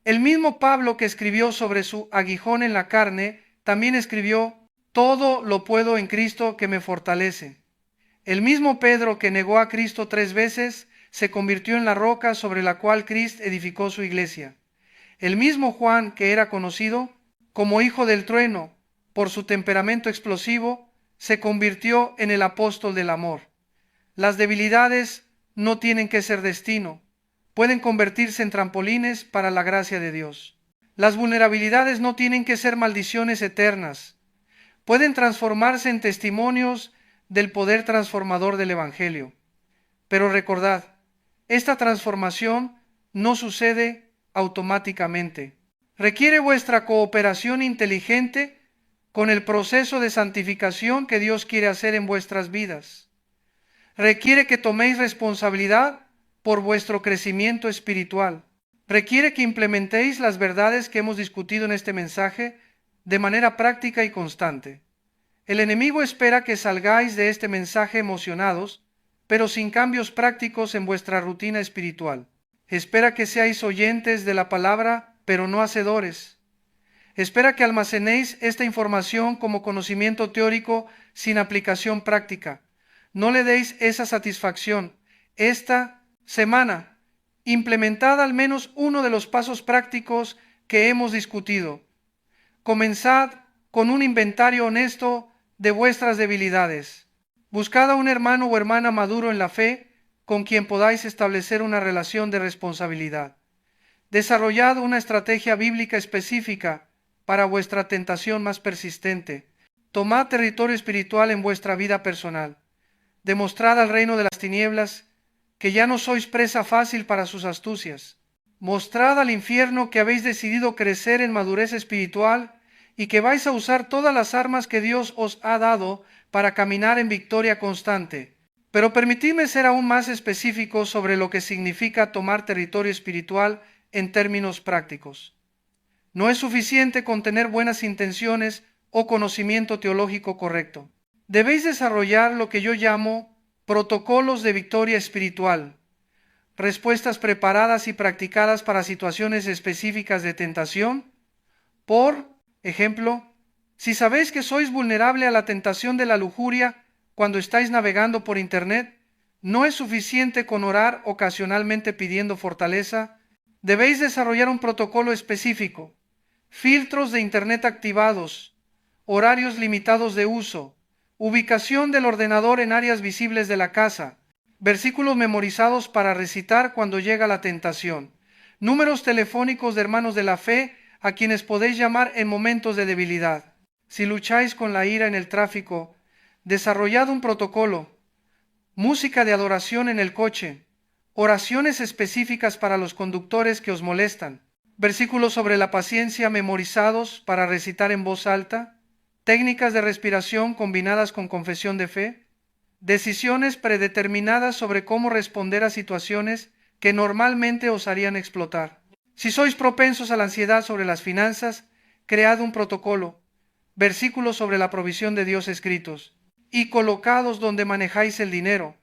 El mismo Pablo que escribió sobre su aguijón en la carne, también escribió: todo lo puedo en Cristo que me fortalece. El mismo Pedro que negó a Cristo 3 veces, se convirtió en la roca sobre la cual Cristo edificó su iglesia. El mismo Juan, que era conocido como hijo del trueno por su temperamento explosivo, se convirtió en el apóstol del amor. Las debilidades no tienen que ser destino, pueden convertirse en trampolines para la gracia de Dios. Las vulnerabilidades no tienen que ser maldiciones eternas, pueden transformarse en testimonios del poder transformador del Evangelio. Pero recordad, esta transformación no sucede automáticamente. Requiere vuestra cooperación inteligente con el proceso de santificación que Dios quiere hacer en vuestras vidas. Requiere que toméis responsabilidad por vuestro crecimiento espiritual. Requiere que implementéis las verdades que hemos discutido en este mensaje de manera práctica y constante. El enemigo espera que salgáis de este mensaje emocionados, pero sin cambios prácticos en vuestra rutina espiritual. Espera que seáis oyentes de la palabra, pero no hacedores. Espera que almacenéis esta información como conocimiento teórico sin aplicación práctica. No le deis esa satisfacción esta semana Implementad al menos uno de los pasos prácticos que hemos discutido. Comenzad con un inventario honesto de vuestras debilidades. Buscad a un hermano o hermana maduro en la fe con quien podáis establecer una relación de responsabilidad. Desarrollad una estrategia bíblica específica para vuestra tentación más persistente. Tomad territorio espiritual en vuestra vida personal. Demostrad al reino de las tinieblas que ya no sois presa fácil para sus astucias. Mostrad al infierno que habéis decidido crecer en madurez espiritual y que vais a usar todas las armas que Dios os ha dado para caminar en victoria constante. Pero permitidme ser aún más específico sobre lo que significa tomar territorio espiritual en términos prácticos. No es suficiente con tener buenas intenciones o conocimiento teológico correcto. Debéis desarrollar lo que yo llamo protocolos de victoria espiritual, respuestas preparadas y practicadas para situaciones específicas de tentación. Por ejemplo, si sabéis que sois vulnerable a la tentación de la lujuria cuando estáis navegando por Internet, no es suficiente con orar ocasionalmente pidiendo fortaleza. Debéis desarrollar un protocolo específico, filtros de Internet activados, horarios limitados de uso, ubicación del ordenador en áreas visibles de la casa, versículos memorizados para recitar cuando llega la tentación, números telefónicos de hermanos de la fe a quienes podéis llamar en momentos de debilidad. Si lucháis con la ira en el tráfico, desarrollad un protocolo, música de adoración en el coche, oraciones específicas para los conductores que os molestan, versículos sobre la paciencia memorizados para recitar en voz alta, técnicas de respiración combinadas con confesión de fe, decisiones predeterminadas sobre cómo responder a situaciones que normalmente os harían explotar. Si sois propensos a la ansiedad sobre las finanzas, cread un protocolo, versículos sobre la provisión de Dios escritos, y colocados donde manejáis el dinero,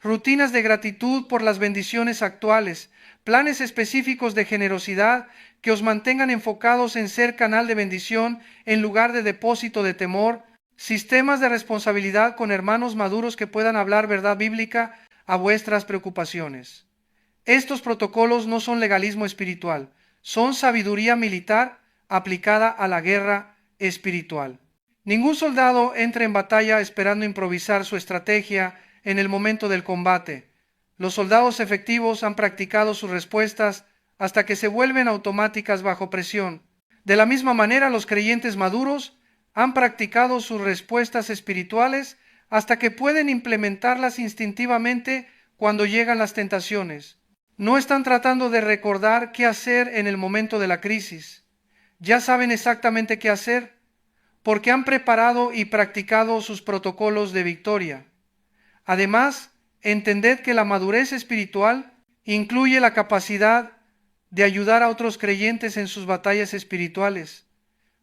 rutinas de gratitud por las bendiciones actuales, planes específicos de generosidad que os mantengan enfocados en ser canal de bendición en lugar de depósito de temor, sistemas de responsabilidad con hermanos maduros que puedan hablar verdad bíblica a vuestras preocupaciones. Estos protocolos no son legalismo espiritual, son sabiduría militar aplicada a la guerra espiritual. Ningún soldado entra en batalla esperando improvisar su estrategia en el momento del combate. Los soldados efectivos han practicado sus respuestas hasta que se vuelven automáticas bajo presión. De la misma manera, los creyentes maduros han practicado sus respuestas espirituales hasta que pueden implementarlas instintivamente cuando llegan las tentaciones. No están tratando de recordar qué hacer en el momento de la crisis. Ya saben exactamente qué hacer porque han preparado y practicado sus protocolos de victoria. Además, entended que la madurez espiritual incluye la capacidad de ayudar a otros creyentes en sus batallas espirituales.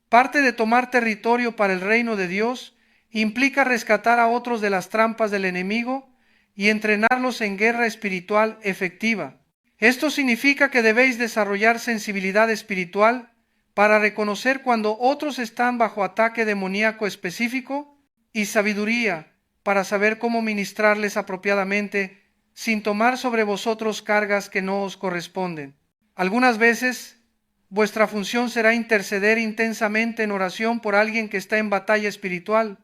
Parte de tomar territorio para el reino de Dios implica rescatar a otros de las trampas del enemigo y entrenarlos en guerra espiritual efectiva. Esto significa que debéis desarrollar sensibilidad espiritual para reconocer cuando otros están bajo ataque demoníaco específico y sabiduría para saber cómo ministrarles apropiadamente sin tomar sobre vosotros cargas que no os corresponden. Algunas veces vuestra función será interceder intensamente en oración por alguien que está en batalla espiritual.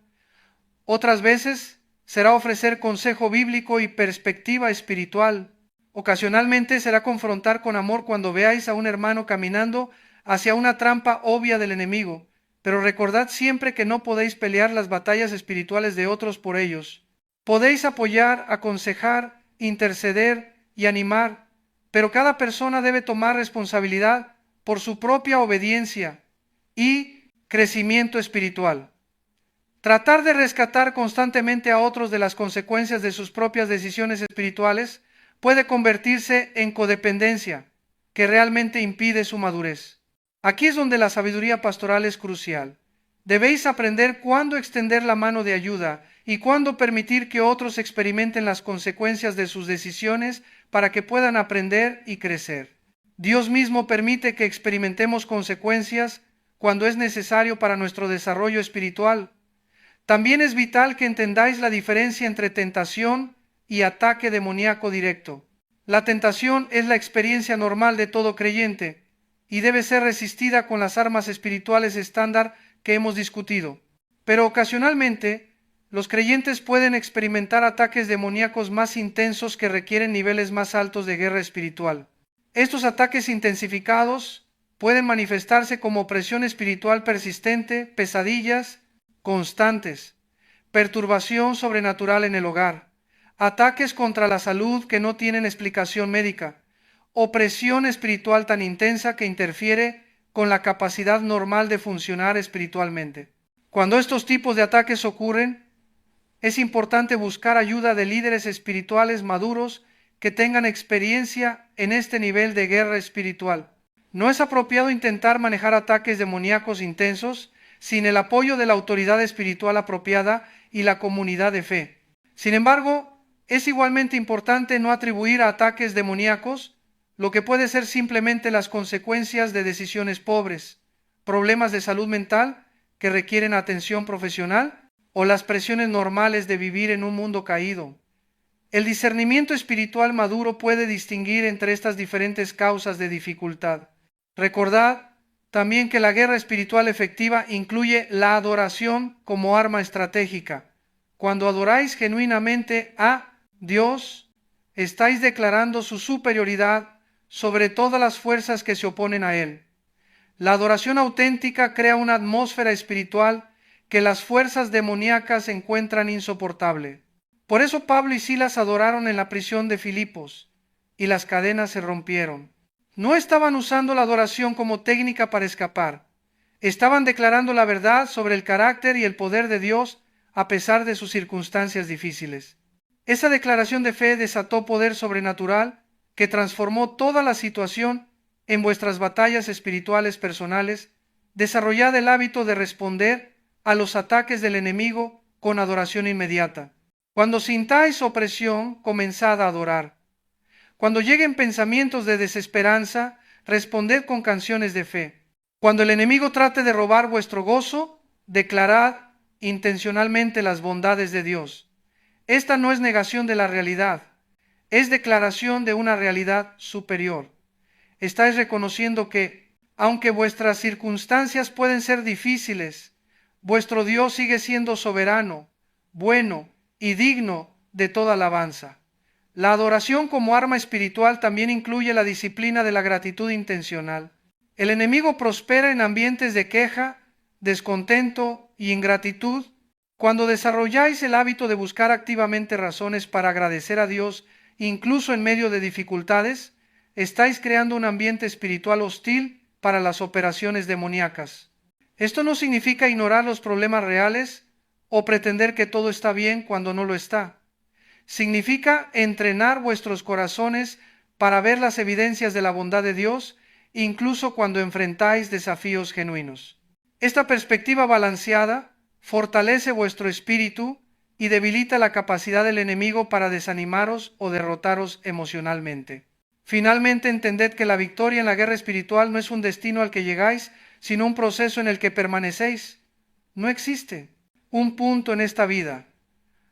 Otras veces será ofrecer consejo bíblico y perspectiva espiritual. Ocasionalmente será confrontar con amor cuando veáis a un hermano caminando hacia una trampa obvia del enemigo, pero recordad siempre que no podéis pelear las batallas espirituales de otros por ellos. Podéis apoyar, aconsejar, interceder y animar, pero cada persona debe tomar responsabilidad por su propia obediencia y crecimiento espiritual. Tratar de rescatar constantemente a otros de las consecuencias de sus propias decisiones espirituales puede convertirse en codependencia, que realmente impide su madurez. Aquí es donde la sabiduría pastoral es crucial. Debéis aprender cuándo extender la mano de ayuda y cuándo permitir que otros experimenten las consecuencias de sus decisiones para que puedan aprender y crecer. Dios mismo permite que experimentemos consecuencias cuando es necesario para nuestro desarrollo espiritual. También es vital que entendáis la diferencia entre tentación y ataque demoníaco directo. La tentación es la experiencia normal de todo creyente y debe ser resistida con las armas espirituales estándar que hemos discutido. Pero ocasionalmente, los creyentes pueden experimentar ataques demoníacos más intensos que requieren niveles más altos de guerra espiritual. Estos ataques intensificados pueden manifestarse como opresión espiritual persistente, pesadillas constantes, perturbación sobrenatural en el hogar, ataques contra la salud que no tienen explicación médica, opresión espiritual tan intensa que interfiere con la capacidad normal de funcionar espiritualmente. Cuando estos tipos de ataques ocurren, es importante buscar ayuda de líderes espirituales maduros que tengan experiencia en este nivel de guerra espiritual. No es apropiado intentar manejar ataques demoníacos intensos sin el apoyo de la autoridad espiritual apropiada y la comunidad de fe. Sin embargo, es igualmente importante no atribuir a ataques demoníacos lo que puede ser simplemente las consecuencias de decisiones pobres, problemas de salud mental que requieren atención profesional o las presiones normales de vivir en un mundo caído. El discernimiento espiritual maduro puede distinguir entre estas diferentes causas de dificultad. Recordad también que la guerra espiritual efectiva incluye la adoración como arma estratégica. Cuando adoráis genuinamente a Dios, estáis declarando su superioridad sobre todas las fuerzas que se oponen a Él. La adoración auténtica crea una atmósfera espiritual que las fuerzas demoníacas encuentran insoportable. Por eso Pablo y Silas adoraron en la prisión de Filipos y las cadenas se rompieron. No estaban usando la adoración como técnica para escapar. Estaban declarando la verdad sobre el carácter y el poder de Dios a pesar de sus circunstancias difíciles. Esa declaración de fe desató poder sobrenatural que transformó toda la situación. En vuestras batallas espirituales personales, desarrollad el hábito de responder a los ataques del enemigo con adoración inmediata. Cuando sintáis opresión, comenzad a adorar. Cuando lleguen pensamientos de desesperanza, responded con canciones de fe. Cuando el enemigo trate de robar vuestro gozo, declarad intencionalmente las bondades de Dios. Esta no es negación de la realidad, es declaración de una realidad superior. Estáis reconociendo que, aunque vuestras circunstancias pueden ser difíciles, vuestro Dios sigue siendo soberano, bueno y digno de toda alabanza. La adoración como arma espiritual también incluye la disciplina de la gratitud intencional. El enemigo prospera en ambientes de queja, descontento y ingratitud. Cuando desarrolláis el hábito de buscar activamente razones para agradecer a Dios, incluso en medio de dificultades, estáis creando un ambiente espiritual hostil para las operaciones demoníacas. Esto no significa ignorar los problemas reales o pretender que todo está bien cuando no lo está. Significa entrenar vuestros corazones para ver las evidencias de la bondad de Dios, incluso cuando enfrentáis desafíos genuinos. Esta perspectiva balanceada fortalece vuestro espíritu y debilita la capacidad del enemigo para desanimaros o derrotaros emocionalmente. Finalmente, entended que la victoria en la guerra espiritual no es un destino al que llegáis, sino un proceso en el que permanecéis. No existe un punto en esta vida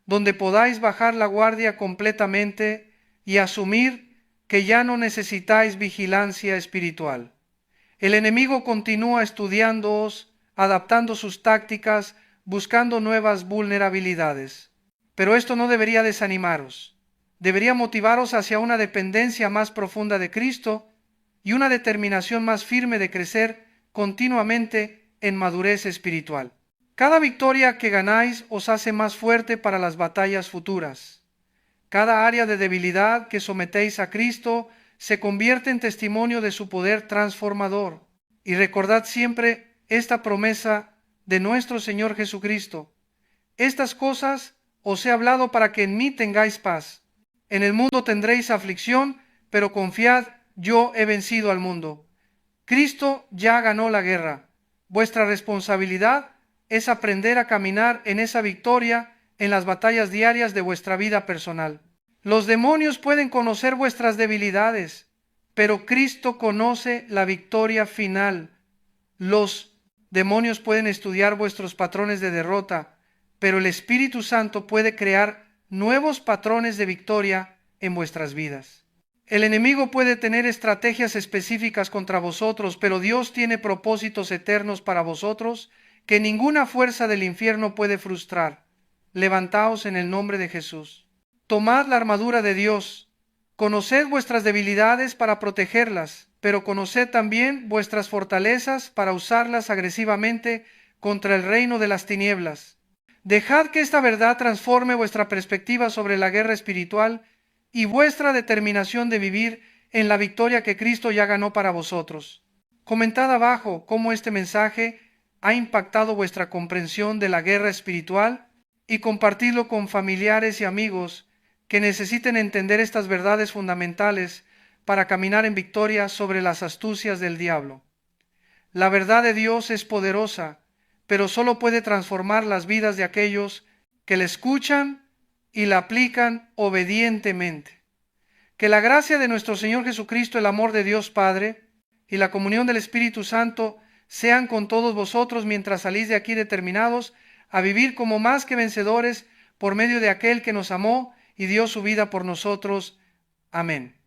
donde podáis bajar la guardia completamente y asumir que ya no necesitáis vigilancia espiritual. El enemigo continúa estudiándoos, adaptando sus tácticas, buscando nuevas vulnerabilidades. Pero esto no debería desanimaros. Debería motivaros hacia una dependencia más profunda de Cristo y una determinación más firme de crecer continuamente en madurez espiritual. Cada victoria que ganáis os hace más fuerte para las batallas futuras. Cada área de debilidad que sometéis a Cristo se convierte en testimonio de su poder transformador. Y recordad siempre esta promesa de nuestro Señor Jesucristo: estas cosas os he hablado para que en mí tengáis paz. En el mundo tendréis aflicción, pero confiad, yo he vencido al mundo. Cristo ya ganó la guerra. Vuestra responsabilidad es aprender a caminar en esa victoria en las batallas diarias de vuestra vida personal. Los demonios pueden conocer vuestras debilidades, pero Cristo conoce la victoria final. Los demonios pueden estudiar vuestros patrones de derrota, pero el Espíritu Santo puede crear nuevos patrones de victoria en vuestras vidas. El enemigo puede tener estrategias específicas contra vosotros, pero Dios tiene propósitos eternos para vosotros que ninguna fuerza del infierno puede frustrar. Levantaos en el nombre de Jesús. Tomad la armadura de Dios. Conoced vuestras debilidades para protegerlas, pero conoced también vuestras fortalezas para usarlas agresivamente contra el reino de las tinieblas. Dejad que esta verdad transforme vuestra perspectiva sobre la guerra espiritual y vuestra determinación de vivir en la victoria que Cristo ya ganó para vosotros. Comentad abajo cómo este mensaje ha impactado vuestra comprensión de la guerra espiritual y compartidlo con familiares y amigos que necesiten entender estas verdades fundamentales para caminar en victoria sobre las astucias del diablo. La verdad de Dios es poderosa, pero solo puede transformar las vidas de aquellos que la escuchan y la aplican obedientemente. Que la gracia de nuestro Señor Jesucristo, el amor de Dios Padre y la comunión del Espíritu Santo sean con todos vosotros mientras salís de aquí determinados a vivir como más que vencedores por medio de aquel que nos amó y dio su vida por nosotros. Amén.